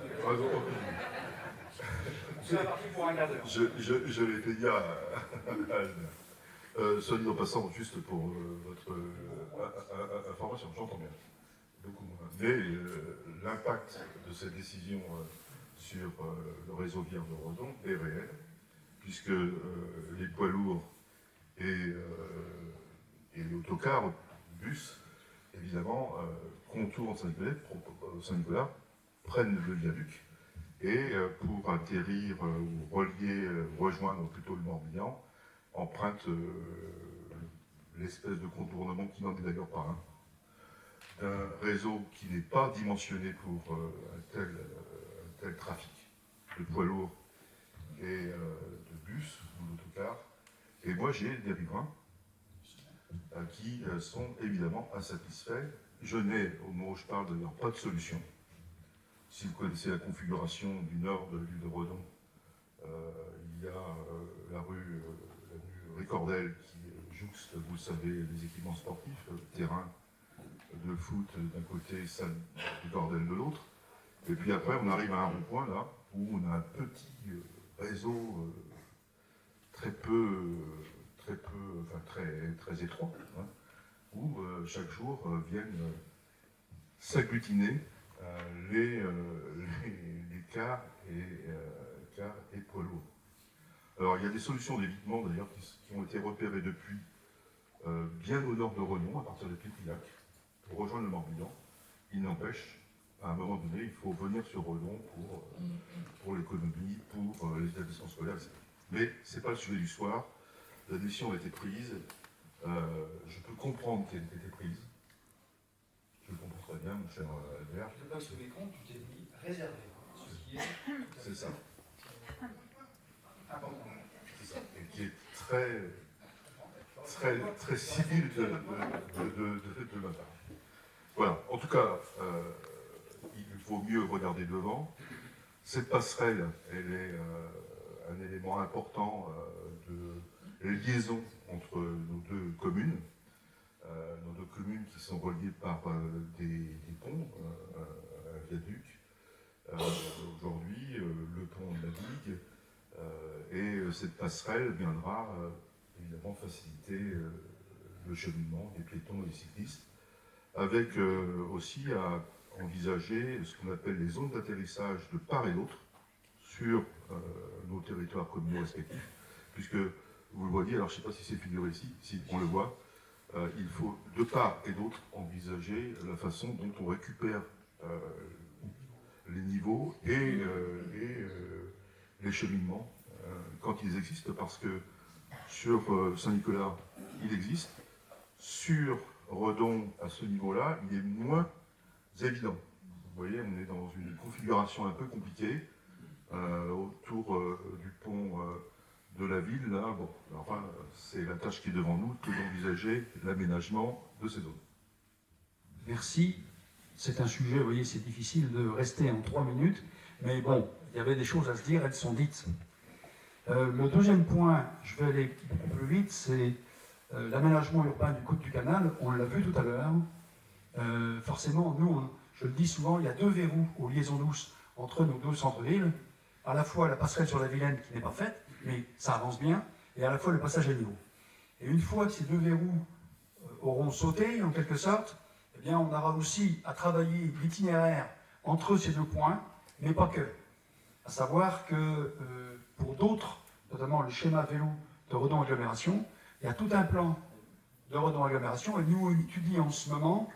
c'est parti pour un quart d'heure. Je l'ai fait dire soit dit en passant, juste pour votre information, j'entends bien. Beaucoup moins. Mais l'impact de cette décision sur le réseau viaire de Redon est réel, puisque les poids lourds et les autocars, bus, évidemment, contournent Saint-Nicolas, prennent le viaduc, et pour atterrir ou relier, rejoindre plutôt le Morbihan, empruntent l'espèce de contournement qui n'en est d'ailleurs pas un, d'un réseau qui n'est pas dimensionné pour un tel trafic de poids lourds et de bus ou d'autocars. Et moi, j'ai des riverains qui sont évidemment insatisfaits. Je n'ai, au moment où je parle d'ailleurs, pas de solution. Si vous connaissez la configuration du nord de l'île de Redon, il y a la rue Ricordel qui jouxte, vous le savez, les équipements sportifs, terrain de foot d'un côté, salle Ricordel de l'autre. Et puis après, on arrive à un rond-point là, où on a un petit réseau très étroit, hein, où chaque jour viennent s'agglutiner les cars et poids lourds. Alors il y a des solutions d'évitement d'ailleurs qui ont été repérées depuis bien au nord de Redon, à partir de Pétrillac, pour rejoindre le Morbihan. Il n'empêche, à un moment donné, il faut venir sur Redon pour l'économie, pour les établissements scolaires, etc. Mais ce n'est pas le sujet du soir. La décision a été prise. Je peux comprendre qu'elle ait été prise. Je le comprends très bien, mon cher Albert. Je ne sais pas sur l'écran, tu t'es mis réservé. C'est ça. Important. C'est ça. Et qui est très civil de ma part. Voilà. En tout cas, il faut mieux regarder devant. Cette passerelle, elle est un élément important de liaison entre nos deux communes. Nos deux communes qui sont reliées par des ponts, un viaduc. Aujourd'hui, le pont de la digue, et cette passerelle viendra évidemment faciliter le cheminement des piétons et des cyclistes, avec aussi à envisager ce qu'on appelle les zones d'atterrissage de part et d'autre sur nos territoires communaux respectifs, puisque vous le voyez, alors je ne sais pas si c'est figuré ici, si on le voit, il faut de part et d'autre envisager la façon dont on récupère les niveaux et les cheminements quand ils existent, parce que sur Saint-Nicolas, il existe. Sur Redon, à ce niveau-là, il est moins évident. Vous voyez, on est dans une configuration un peu compliquée autour du pont de la ville. Là, bon, enfin, c'est la tâche qui est devant nous, que d'envisager l'aménagement de ces zones. Merci. C'est un sujet, vous voyez, c'est difficile de rester en 3 minutes, mais bon, il y avait des choses à se dire, elles sont dites. Le deuxième point, je vais aller beaucoup plus vite, c'est l'aménagement urbain du Côte du Canal. On l'a vu tout à l'heure. Forcément, nous, Je le dis souvent, il y a deux verrous aux liaisons douces entre nos deux centres-villes, à la fois la passerelle sur la Vilaine qui n'est pas faite, mais ça avance bien, et à la fois le passage à niveau. Et une fois que ces deux verrous auront sauté, en quelque sorte, eh bien, on aura aussi à travailler l'itinéraire entre ces deux points, mais pas que. À savoir que pour d'autres, notamment le schéma vélo de Redon-Agglomération, il y a tout un plan de Redon-Agglomération, et nous on étudie en ce moment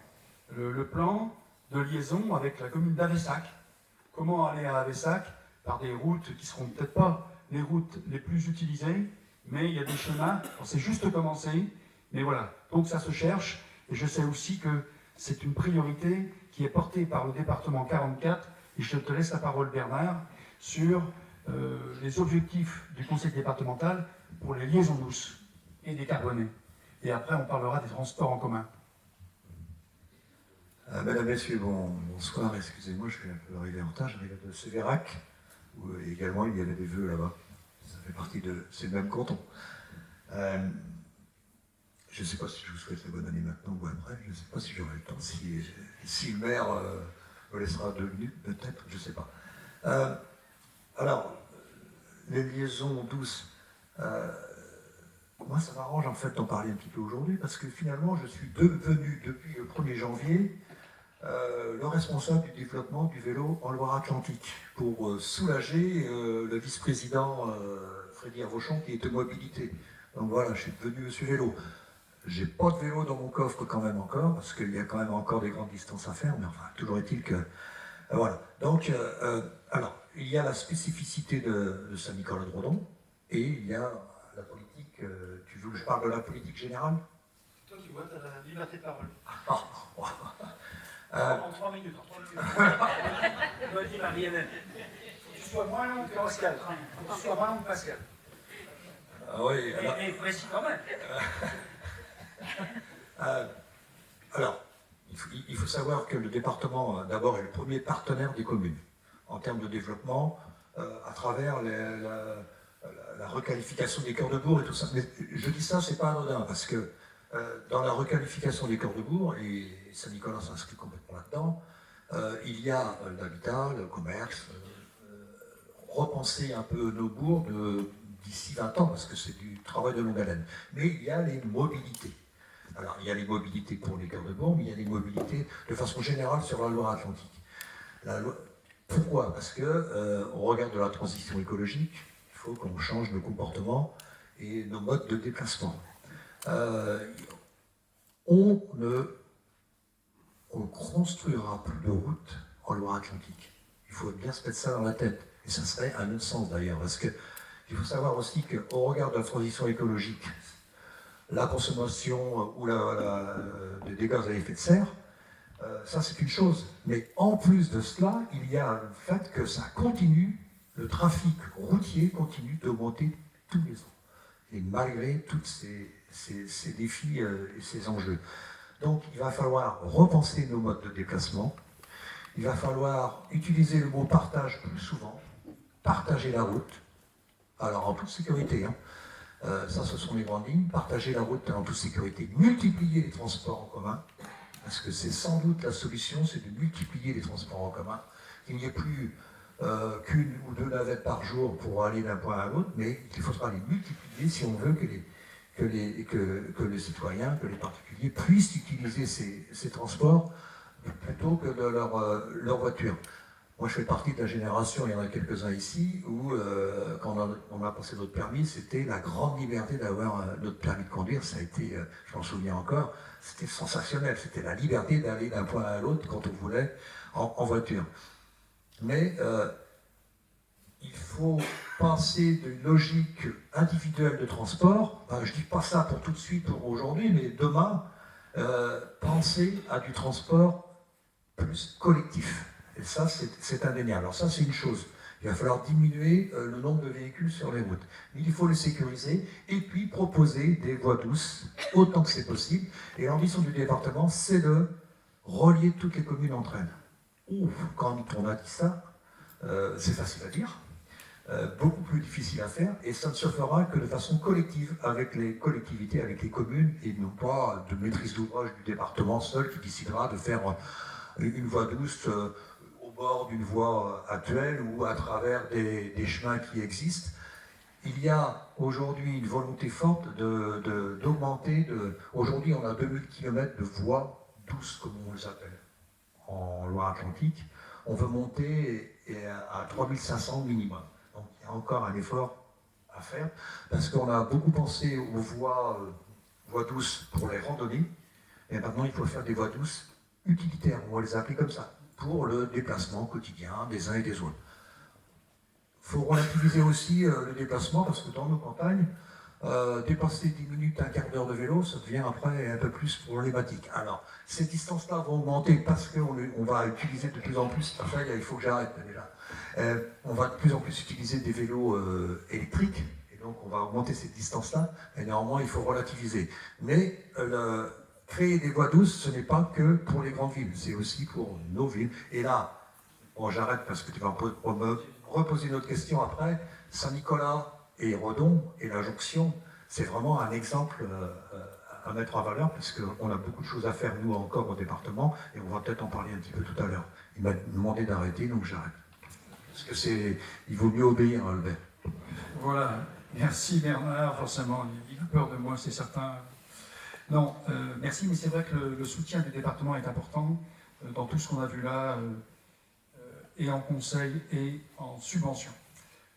le plan de liaison avec la commune d'Avessac. Comment aller à Avessac par des routes qui ne seront peut-être pas les routes les plus utilisées, mais il y a des chemins, c'est juste commencé, mais voilà. Donc ça se cherche, et je sais aussi que c'est une priorité qui est portée par le département 44, et je te laisse la parole Bernard, sur les objectifs du conseil départemental pour les liaisons douces et décarbonées. Et après on parlera des transports en commun. Mesdames, Messieurs, bonsoir, excusez-moi, je suis un peu arrivé en retard, j'arrive de Sévérac, où également il y avait des vœux là-bas. Ça fait partie c'est le même canton. Je ne sais pas si je vous souhaite la bonne année maintenant ou après, je ne sais pas si j'aurai le temps, si le maire me laissera 2 minutes, peut-être, je ne sais pas. Alors, les liaisons douces, moi ça m'arrange en fait d'en parler un petit peu aujourd'hui, parce que finalement je suis devenu depuis le 1er janvier le responsable du développement du vélo en Loire-Atlantique, pour soulager le vice-président Freddy Arvochon qui était mobilité. Donc voilà, je suis devenu monsieur vélo. J'ai pas de vélo dans mon coffre quand même encore, parce qu'il y a quand même encore des grandes distances à faire, mais enfin, toujours est-il que... voilà. Donc, alors, il y a la spécificité de Saint-Nicolas-de-Redon, et il y a la politique... tu veux que je parle de la politique générale? Toi, tu vois, tu as la liberté de parole. En 3 minutes, dois dire Marie-Hélène. Que tu sois moins long que Pascal. Que tu sois moins long que Pascal. Ah oui, Et précis quand même. Alors, il faut savoir que le département, d'abord, est le premier partenaire des communes en termes de développement à travers la requalification des cœurs de bourg et tout ça. Mais je dis ça, c'est pas anodin, parce que dans la requalification des cœurs de bourg, et Saint-Nicolas s'inscrit complètement là-dedans, il y a l'habitat, le commerce, repenser un peu nos bourgs d'ici 20 ans, parce que c'est du travail de longue haleine. Mais il y a les mobilités. Alors, il y a les mobilités pour les cœurs de bourg, mais il y a les mobilités de façon générale sur la Loire-Atlantique. Pourquoi? Parce que, au regard de la transition écologique, il faut qu'on change nos comportements et nos modes de déplacement. On ne construira plus de routes en Loire-Atlantique. Il faut bien se mettre ça dans la tête. Et ça serait un non-sens d'ailleurs, parce que il faut savoir aussi qu'au regard de la transition écologique, la consommation ou des gaz à effet de serre, ça c'est une chose. Mais en plus de cela, il y a le fait que ça continue, le trafic routier continue d'augmenter tous les ans. Et malgré tous ces défis et ces enjeux. Donc il va falloir repenser nos modes de déplacement. Il va falloir utiliser le mot partage plus souvent, partager la route. Alors en toute sécurité, ça ce sont les grandes lignes, partager la route en toute sécurité, multiplier les transports en commun, parce que c'est sans doute la solution, c'est de multiplier les transports en commun, qu'il n'y ait plus qu'une ou 2 navettes par jour pour aller d'un point à l'autre, mais il faudra les multiplier si on veut que les citoyens, que les particuliers puissent utiliser ces transports plutôt que de leur voiture. Moi, je fais partie de la génération, il y en a quelques-uns ici, où quand on a passé notre permis, c'était la grande liberté d'avoir notre permis de conduire. Ça a été, je m'en souviens encore, c'était sensationnel. C'était la liberté d'aller d'un point à l'autre quand on voulait en voiture. Mais il faut penser d'une logique individuelle de transport. Je ne dis pas ça pour tout de suite, pour aujourd'hui, mais demain, penser à du transport plus collectif. Et ça, c'est indéniable. Alors ça, c'est une chose. Il va falloir diminuer le nombre de véhicules sur les routes. Mais il faut les sécuriser et puis proposer des voies douces autant que c'est possible. Et l'ambition du département, c'est de relier toutes les communes entre elles. Quand on a dit ça, c'est facile à dire, beaucoup plus difficile à faire, et ça ne se fera que de façon collective avec les collectivités, avec les communes, et non pas de maîtrise d'ouvrage du département seul qui décidera de faire une voie douce au bord d'une voie actuelle ou à travers des chemins qui existent. Il y a aujourd'hui une volonté forte d'augmenter. Aujourd'hui, on a 2000 km de voies douces, comme on les appelle, en Loire-Atlantique. On veut monter à 3500 minimum. Donc il y a encore un effort à faire, parce qu'on a beaucoup pensé aux voies douces pour les randonnées, et maintenant il faut faire des voies douces utilitaires, on va les appeler comme ça, pour le déplacement quotidien des uns et des autres. Il faut relativiser aussi le déplacement, parce que dans nos campagnes, dépasser 10 minutes, un quart d'heure de vélo, ça devient après un peu plus problématique. Alors, ces distances-là vont augmenter parce qu'on va utiliser de plus en plus, enfin, il faut que j'arrête déjà, on va de plus en plus utiliser des vélos électriques, et donc on va augmenter cette distance-là, et néanmoins il faut relativiser. Mais créer des voies douces, ce n'est pas que pour les grandes villes, c'est aussi pour nos villes. Et là, bon, j'arrête parce que tu vas me reposer une autre question après. Saint-Nicolas et Redon et la jonction, c'est vraiment un exemple à mettre en valeur, parce qu'on a beaucoup de choses à faire, nous, encore au département, et on va peut-être en parler un petit peu tout à l'heure. Il m'a demandé d'arrêter, donc j'arrête. Parce que il vaut mieux obéir, Albert. Voilà, merci Bernard, forcément, il a peur de moi, c'est certain. Non, merci, mais c'est vrai que le soutien du département est important dans tout ce qu'on a vu là, et en conseil et en subvention.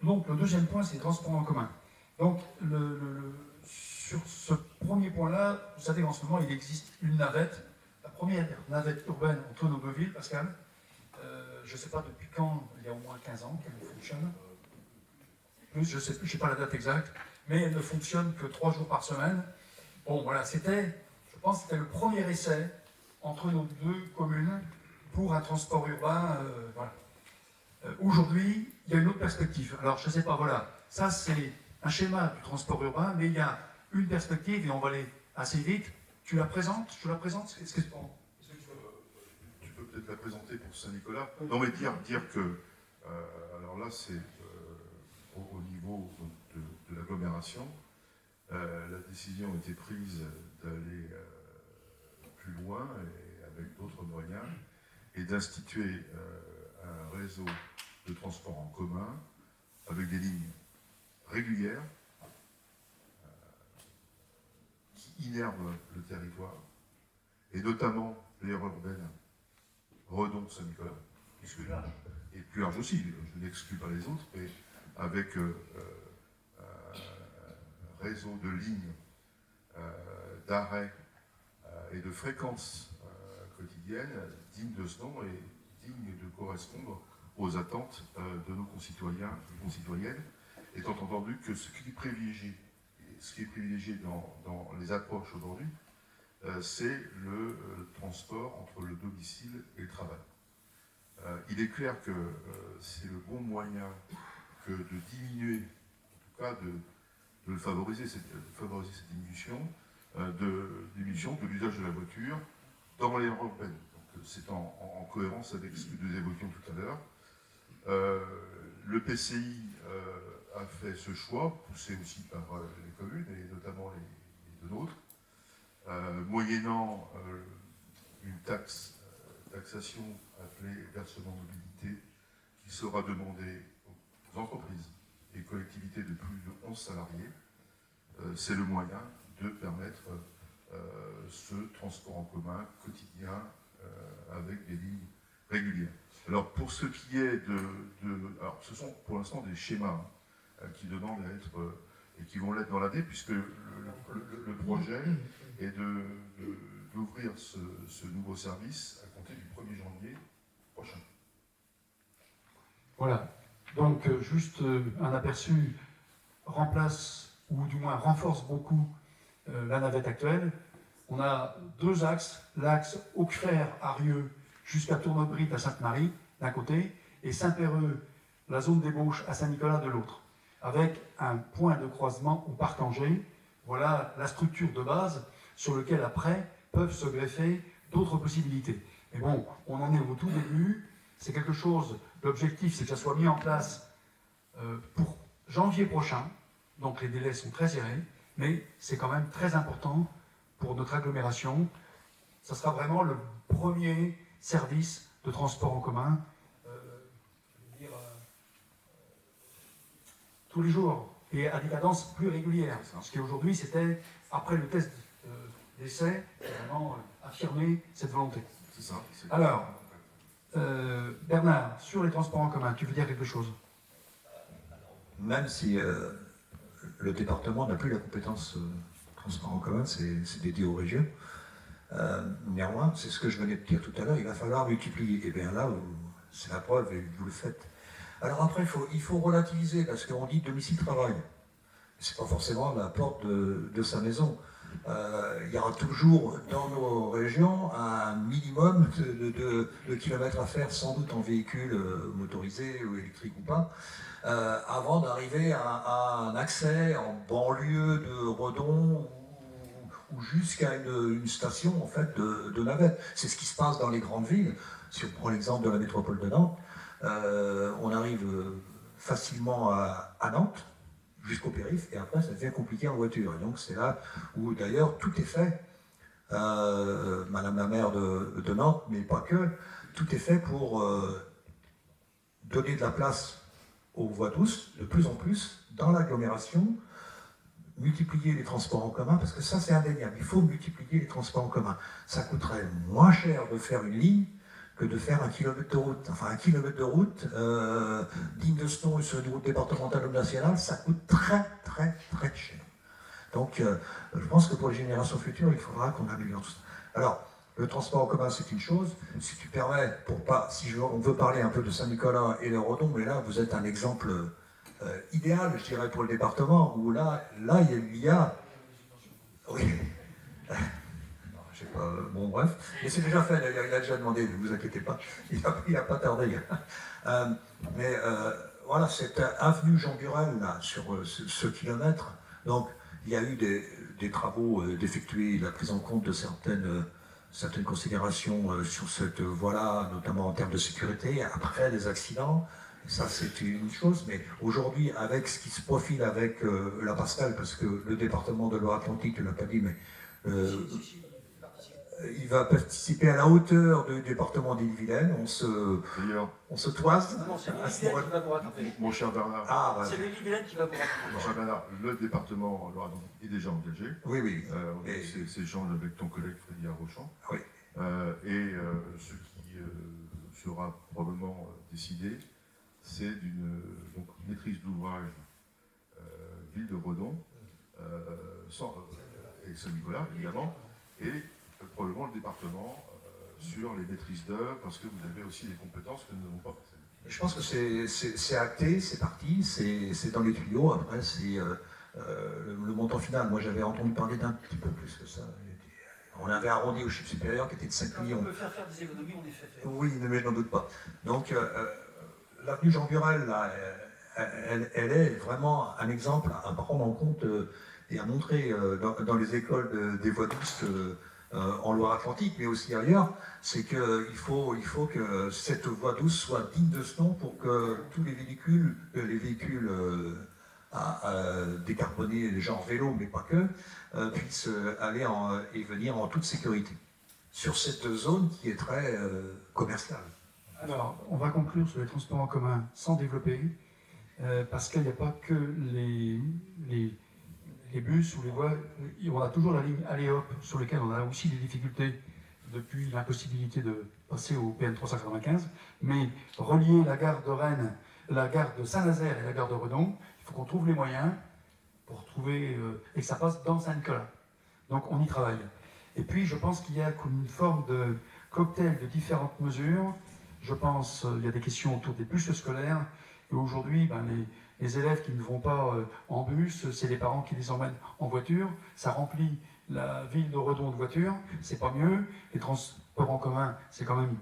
Donc le deuxième point, c'est les transports en commun. Donc sur ce premier point-là, vous savez qu'en ce moment, il existe une navette, la première navette urbaine entre nos deux villes, Pascal. Je ne sais pas depuis quand, il y a au moins 15 ans qu'elle fonctionne. Plus, je ne sais pas la date exacte, mais elle ne fonctionne que 3 jours par semaine. Bon, voilà, je pense que c'était le premier essai entre nos deux communes pour un transport urbain. Voilà. Aujourd'hui, il y a une autre perspective. Alors, je ne sais pas, voilà, ça c'est un schéma du transport urbain, mais il y a une perspective et on va aller assez vite. Tu la présentes? Je la présente? Est-ce que tu peux peut-être la présenter pour Saint-Nicolas. Non, mais dire que, alors là, c'est au niveau de l'agglomération, la décision a été prise d'aller plus loin et avec d'autres moyens et d'instituer un réseau de transport en commun avec des lignes régulières qui innervent le territoire, et notamment l'aire urbaine Redon Saint-Nicolas, et plus large aussi, je n'exclus pas les autres, mais avec un réseau de lignes d'arrêt et de fréquences quotidiennes dignes de ce nom et dignes de correspondre aux attentes de nos concitoyens et concitoyennes, étant entendu que ce qui est privilégié dans les approches aujourd'hui, c'est le transport entre le domicile et le travail. Il est clair que c'est le bon moyen que de diminuer, en tout cas de favoriser cette diminution de l'usage de la voiture dans l'aire urbaine. Donc c'est en cohérence avec ce que nous évoquions tout à l'heure. Le PCI a fait ce choix, poussé aussi par les communes, et notamment les deux nôtres, moyennant une taxation appelée versement mobilité, qui sera demandée aux entreprises et collectivités de plus de 11 salariés. C'est le moyen de permettre ce transport en commun quotidien avec des lignes régulières. Alors pour ce qui est alors ce sont pour l'instant des schémas qui demandent à être et qui vont l'être dans l'année, puisque le projet est d'ouvrir ce nouveau service à compter du 1er janvier prochain. Voilà, donc juste un aperçu remplace, ou du moins renforce beaucoup la navette actuelle. On a 2 axes, l'axe Auxerre-Arieux jusqu'à Tournebrite à Sainte-Marie d'un côté, et Saint-Péreux, la zone d'ébauche à Saint-Nicolas de l'autre, avec un point de croisement au Parc Angers. Voilà la structure de base sur laquelle après peuvent se greffer d'autres possibilités. Mais bon, on en est au tout début, c'est quelque chose, l'objectif c'est que ça soit mis en place pour janvier prochain, donc les délais sont très serrés, mais c'est quand même très important pour notre agglomération. Ça sera vraiment le premier services de transport en commun, tous les jours et à des cadences plus régulières. Ce qui aujourd'hui, c'était, après le test d'essai, vraiment affirmer cette volonté. C'est ça. Alors, Bernard, sur les transports en commun, tu veux dire quelque chose? Même si le département n'a plus la compétence transport en commun, c'est dédié aux régions. Néanmoins, c'est ce que je venais de dire tout à l'heure, il va falloir multiplier. Et bien là, c'est la preuve et vous le faites. Alors après, il faut relativiser, parce qu'on dit domicile-travail. C'est pas forcément la porte de sa maison. Il y aura toujours dans nos régions un minimum de kilomètres à faire, sans doute en véhicule motorisé ou électrique ou pas, avant d'arriver à un accès en banlieue de Redon ou jusqu'à une station en fait, de navette. C'est ce qui se passe dans les grandes villes. Si on prend l'exemple de la métropole de Nantes, on arrive facilement à Nantes, jusqu'au périph', et après ça devient compliqué en voiture. Et donc c'est là où d'ailleurs tout est fait, Madame la maire de Nantes, mais pas que, tout est fait pour donner de la place aux voies douces, de plus en plus, dans l'agglomération, multiplier les transports en commun, parce que ça c'est indéniable, il faut multiplier les transports en commun. Ça coûterait moins cher de faire une ligne que de faire 1 kilomètre de route. Enfin, 1 kilomètre de route, digne de ce nom, sur une route départementale ou nationale, ça coûte très, très, très cher. Donc, je pense que pour les générations futures, il faudra qu'on améliore tout ça. Alors, le transport en commun, c'est une chose. Si tu permets, on veut parler un peu de Saint-Nicolas et de Redon, mais là, vous êtes un exemple idéal, je dirais, pour le département, où là il y a... Oui. Je sais pas, bon bref, mais c'est déjà fait, il a déjà demandé, ne vous inquiétez pas, il n'a pas tardé. Mais voilà, cette avenue Jean Burel, là, sur ce kilomètre, donc il y a eu des travaux d'effectuer la prise en compte de certaines considérations sur cette voie-là, notamment en termes de sécurité, après des accidents, ça c'est une chose, mais aujourd'hui, avec ce qui se profile avec la passerelle, parce que le département de Loire-Atlantique, je ne l'ai pas dit, mais... il va participer à la hauteur du département d'Ille-et-Vilaine. On se toise. Non, c'est l'Ille-et-Vilaine qui va vous rattraper. Mon cher Bernard, C'est l'Ille-et-Vilaine qui va vous rattraper. mon cher Bernard, le département est déjà engagé. Oui, oui. C'est Jean avec ton collègue Frédéric Arrochamp. Oui. Ce qui sera probablement décidé, c'est d'une maîtrise d'ouvrage ville de Redon, et Saint-Nicolas évidemment, et probablement le département sur les maîtrises d'œuvre, parce que vous avez aussi des compétences que nous n'avons pas. Je pense que c'est acté, c'est parti, c'est dans les tuyaux. Après, c'est le montant final. Moi, j'avais entendu parler d'un petit peu plus que ça. On avait arrondi au chiffre supérieur qui était de 5 millions. On peut faire des économies, on les fait faire. Oui, mais je n'en doute pas. Donc, l'avenue Jean Burel, là, elle est vraiment un exemple à prendre en compte et à montrer dans les écoles des voies douces en Loire-Atlantique, mais aussi ailleurs. C'est qu'il faut que cette voie douce soit digne de ce nom pour que tous les véhicules décarbonés, déjà en vélo, mais pas que, puissent aller et venir en toute sécurité sur cette zone qui est très commerciale. Alors, on va conclure sur les transports en commun sans développer, parce qu'il n'y a pas que les bus ou les voies. On a toujours la ligne Aller-Hop sur laquelle on a aussi des difficultés depuis l'impossibilité de passer au PN 395, mais relier la gare de Rennes, la gare de Saint-Nazaire et la gare de Redon, il faut qu'on trouve les moyens pour trouver, et que ça passe dans Saint-Nicolas. Donc on y travaille. Et puis je pense qu'il y a comme une forme de cocktail de différentes mesures. Je pense il y a des questions autour des bus scolaires, et aujourd'hui, les élèves qui ne vont pas en bus, c'est les parents qui les emmènent en voiture. Ça remplit la ville de Redon de voitures, c'est pas mieux. Les transports en commun, c'est quand même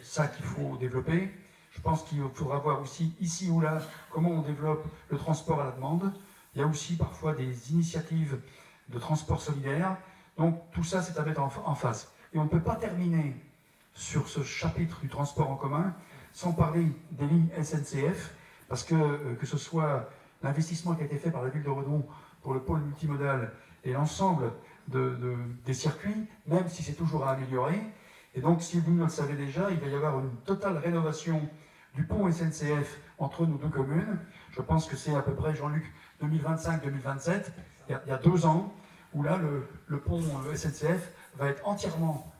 ça qu'il faut développer. Je pense qu'il faudra voir aussi, ici ou là, comment on développe le transport à la demande. Il y a aussi parfois des initiatives de transport solidaire. Donc tout ça, c'est à mettre en face. Et on ne peut pas terminer sur ce chapitre du transport en commun sans parler des lignes SNCF, parce que ce soit l'investissement qui a été fait par la ville de Redon pour le pôle multimodal et l'ensemble des circuits, même si c'est toujours à améliorer, Et donc, si vous ne le savez déjà, il va y avoir une totale rénovation du pont SNCF entre nos deux communes. Je pense que c'est à peu près, Jean-Luc, 2025-2027, il y a 2 ans, où là, le pont SNCF va être entièrement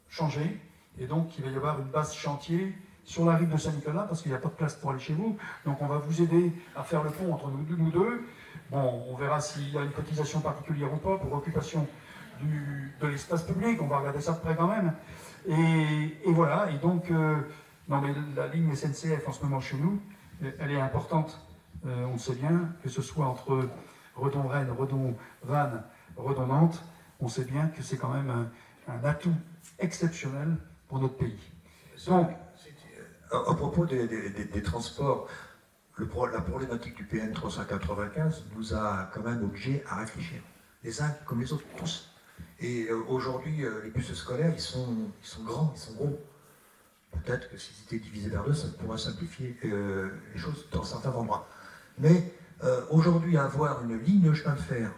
changé. Et donc, il va y avoir une base chantier sur la rive de Saint-Nicolas, parce qu'il n'y a pas de place pour aller chez vous. Donc, on va vous aider à faire le pont entre nous deux. Bon, on verra s'il y a une cotisation particulière ou pas pour occupation de l'espace public. On va regarder ça de près quand même. Et voilà. Et donc, non, mais la ligne SNCF en ce moment chez nous, elle est importante. On le sait bien, que ce soit entre Redon-Rennes, Redon-Vannes, Redon-Nantes, on sait bien que c'est quand même un atout exceptionnel pour notre pays. Donc, à propos des transports, la problématique du PN 395 nous a quand même obligés à réfléchir, les uns comme les autres, tous. Et aujourd'hui, les bus scolaires, ils sont grands, ils sont gros. Peut-être que s'ils étaient divisés par 2, ça pourrait simplifier les choses dans certains endroits. Mais aujourd'hui, avoir une ligne de chemin de fer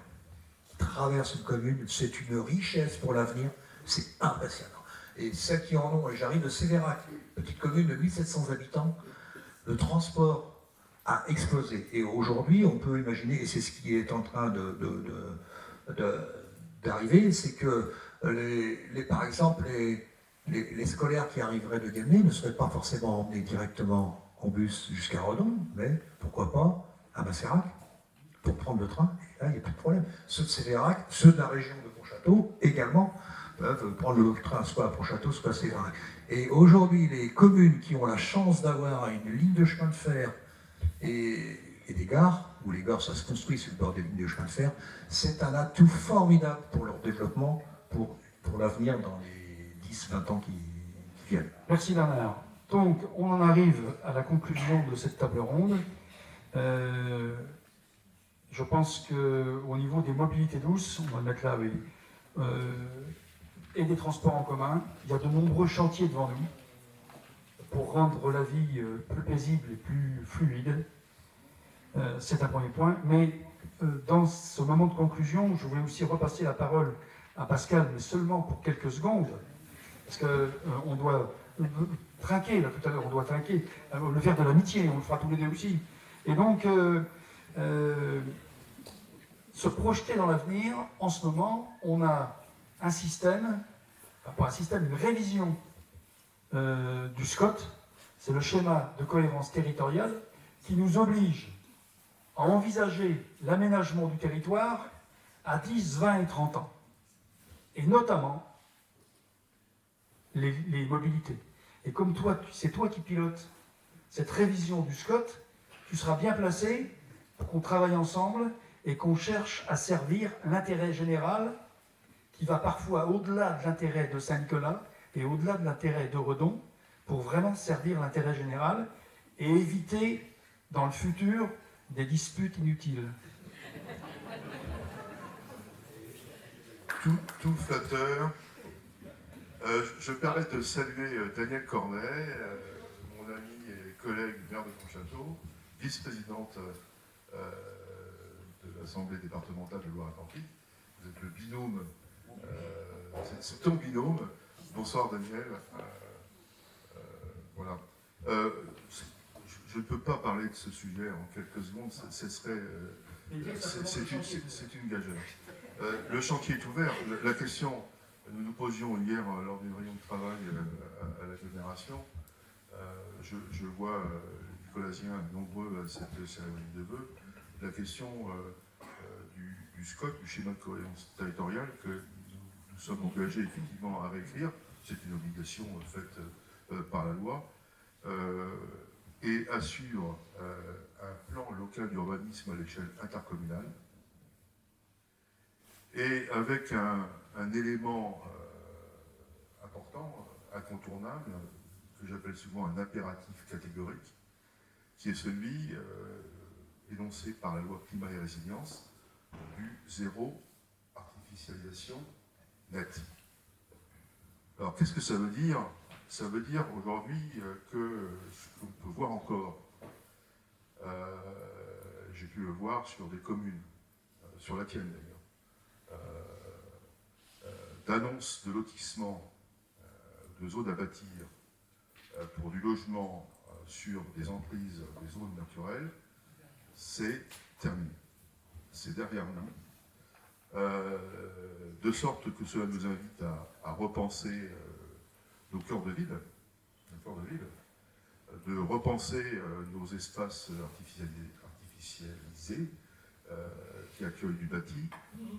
qui traverse une commune, c'est une richesse pour l'avenir, c'est impressionnant. Et celles qui en ont, et j'arrive de Sévérac, petite commune de 1700 habitants, le transport a explosé. Et aujourd'hui, on peut imaginer, et c'est ce qui est en train d'arriver, c'est que, par exemple, les scolaires qui arriveraient de Guelmé ne seraient pas forcément emmenés directement en bus jusqu'à Redon, mais pourquoi pas à Basserac, pour prendre le train, et là, il n'y a plus de problème. Ceux de Sévérac, ceux de la région de Pontchâteau, également, peuvent prendre le train soit à Pontchâteau, soit à Sévérac. Et aujourd'hui, les communes qui ont la chance d'avoir une ligne de chemin de fer et des gares, où les gares, ça se construit sur le bord des lignes de chemin de fer, c'est un atout formidable pour leur développement, pour l'avenir dans les 10-20 ans qui viennent. Merci Bernard. Donc, on en arrive à la conclusion de cette table ronde. Je pense qu'au niveau des mobilités douces, on va le mettre là, oui, et des transports en commun, il y a de nombreux chantiers devant nous pour rendre la vie plus paisible et plus fluide. C'est un premier point. Mais dans ce moment de conclusion, je voulais aussi repasser la parole à Pascal, mais seulement pour quelques secondes, parce qu'on doit trinquer, là tout à l'heure, on doit trinquer le verre de l'amitié, on le fera tous les deux aussi. Et donc, se projeter dans l'avenir, en ce moment, on a un système, enfin pas un système, une révision du SCOT, c'est le schéma de cohérence territoriale, qui nous oblige à envisager l'aménagement du territoire à 10, 20 et 30 ans. Et notamment les mobilités. Et comme toi, c'est toi qui pilotes cette révision du SCOT, tu seras bien placé pour qu'on travaille ensemble et qu'on cherche à servir l'intérêt général qui va parfois au-delà de l'intérêt de Saint-Nicolas et au-delà de l'intérêt de Redon pour vraiment servir l'intérêt général et éviter dans le futur des disputes inutiles. Tout flatteur. Je me permets de saluer Danielle Cornet, mon amie et collègue maire de Pontchâteau, vice-présidente de l'Assemblée départementale de Loire-Atlantique. Vous êtes le binôme, c'est ton binôme. Bonsoir Daniel. Voilà. Je ne peux pas parler de ce sujet en quelques secondes, c'est une gageure. Le chantier est ouvert. La question, nous nous posions hier lors d'une réunion de travail à l'agglomération. Je vois les Nicolasiens nombreux à cette cérémonie de vœux. La question du SCOT, du schéma de cohérence territoriale, que nous sommes engagés effectivement à réécrire, c'est une obligation faite par la loi, et assure un plan local d'urbanisme à l'échelle intercommunale, et avec un élément important, incontournable, que j'appelle souvent un impératif catégorique, qui est celui énoncé par la loi climat et résilience du zéro artificialisation nette. Alors qu'est-ce que ça veut dire? Ça veut dire aujourd'hui que ce qu'on peut voir encore, j'ai pu le voir sur des communes, sur la tienne d'ailleurs, d'annonces de lotissement de zones à bâtir pour du logement sur des emprises, des zones naturelles, c'est terminé. C'est derrière nous. De sorte que cela nous invite à repenser nos cœurs de ville, de repenser nos espaces artificialisés qui accueillent du bâti,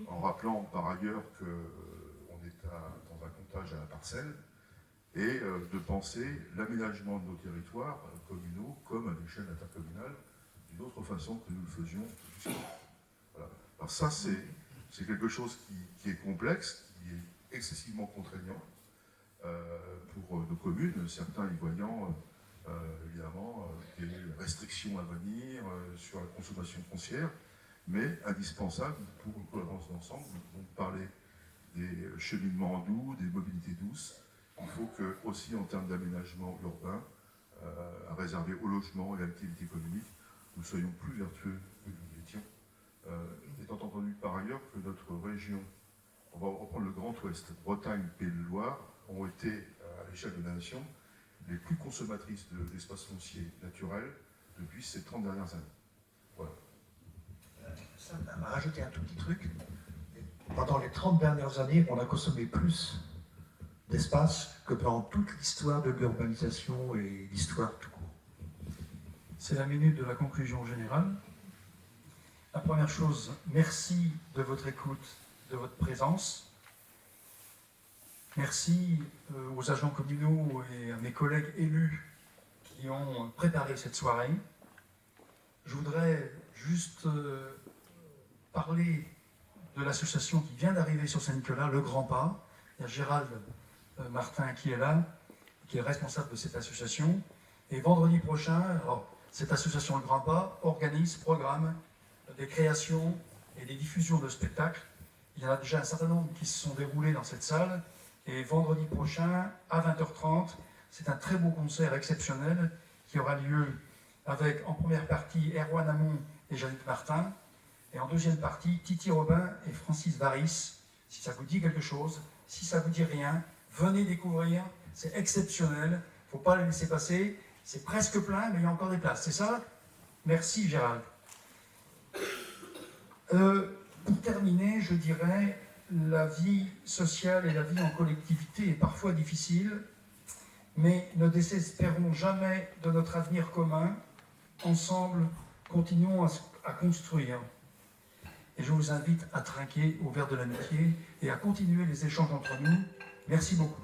en rappelant par ailleurs qu'on est dans un comptage à la parcelle, et de penser l'aménagement de nos territoires communaux comme à l'échelle intercommunale d'une autre façon que nous le faisions jusqu'à. Voilà. Alors ça, c'est quelque chose qui est complexe, qui est excessivement contraignant pour nos communes, certains y voyant évidemment des restrictions à venir sur la consommation foncière, mais indispensable pour une cohérence d'ensemble. On parlait des cheminements doux, des mobilités douces. Il faut que, aussi en termes d'aménagement urbain, réservé au logement et à l'activité économique, nous soyons plus vertueux que nous l'étions. Étant entendu par ailleurs que notre région, on va reprendre le Grand Ouest, Bretagne, Pays de Loire, ont été, à l'échelle de la nation, les plus consommatrices d'espaces fonciers naturels depuis ces 30 dernières années. Voilà. Ça m'a rajouté un tout petit truc. Pendant les 30 dernières années, on a consommé plus d'espace que pendant toute l'histoire de l'urbanisation et l'histoire tout court. C'est la minute de la conclusion générale. La première chose, merci de votre écoute, de votre présence. Merci aux agents communaux et à mes collègues élus qui ont préparé cette soirée. Je voudrais juste parler de l'association qui vient d'arriver sur Saint-Nicolas, Le Grand Pas. Il y a Gérald Martin qui est là, qui est responsable de cette association. Et vendredi prochain, alors, cette association Le Grand Pas organise, programme des créations et des diffusions de spectacles. Il y en a déjà un certain nombre qui se sont déroulés dans cette salle. Et vendredi prochain, à 20h30, c'est un très beau concert exceptionnel qui aura lieu avec, en première partie, Erwan Hamon et Jeannette Martin, et en deuxième partie, Titi Robin et Francis Varis. Si ça vous dit quelque chose, si ça vous dit rien, venez découvrir, c'est exceptionnel, il ne faut pas le laisser passer, c'est presque plein, mais il y a encore des places, c'est ça? Merci Gérald. Pour terminer, je dirais, la vie sociale et la vie en collectivité est parfois difficile, mais ne désespérons jamais de notre avenir commun. Ensemble, continuons à construire. Et je vous invite à trinquer au verre de l'amitié et à continuer les échanges entre nous. Merci beaucoup.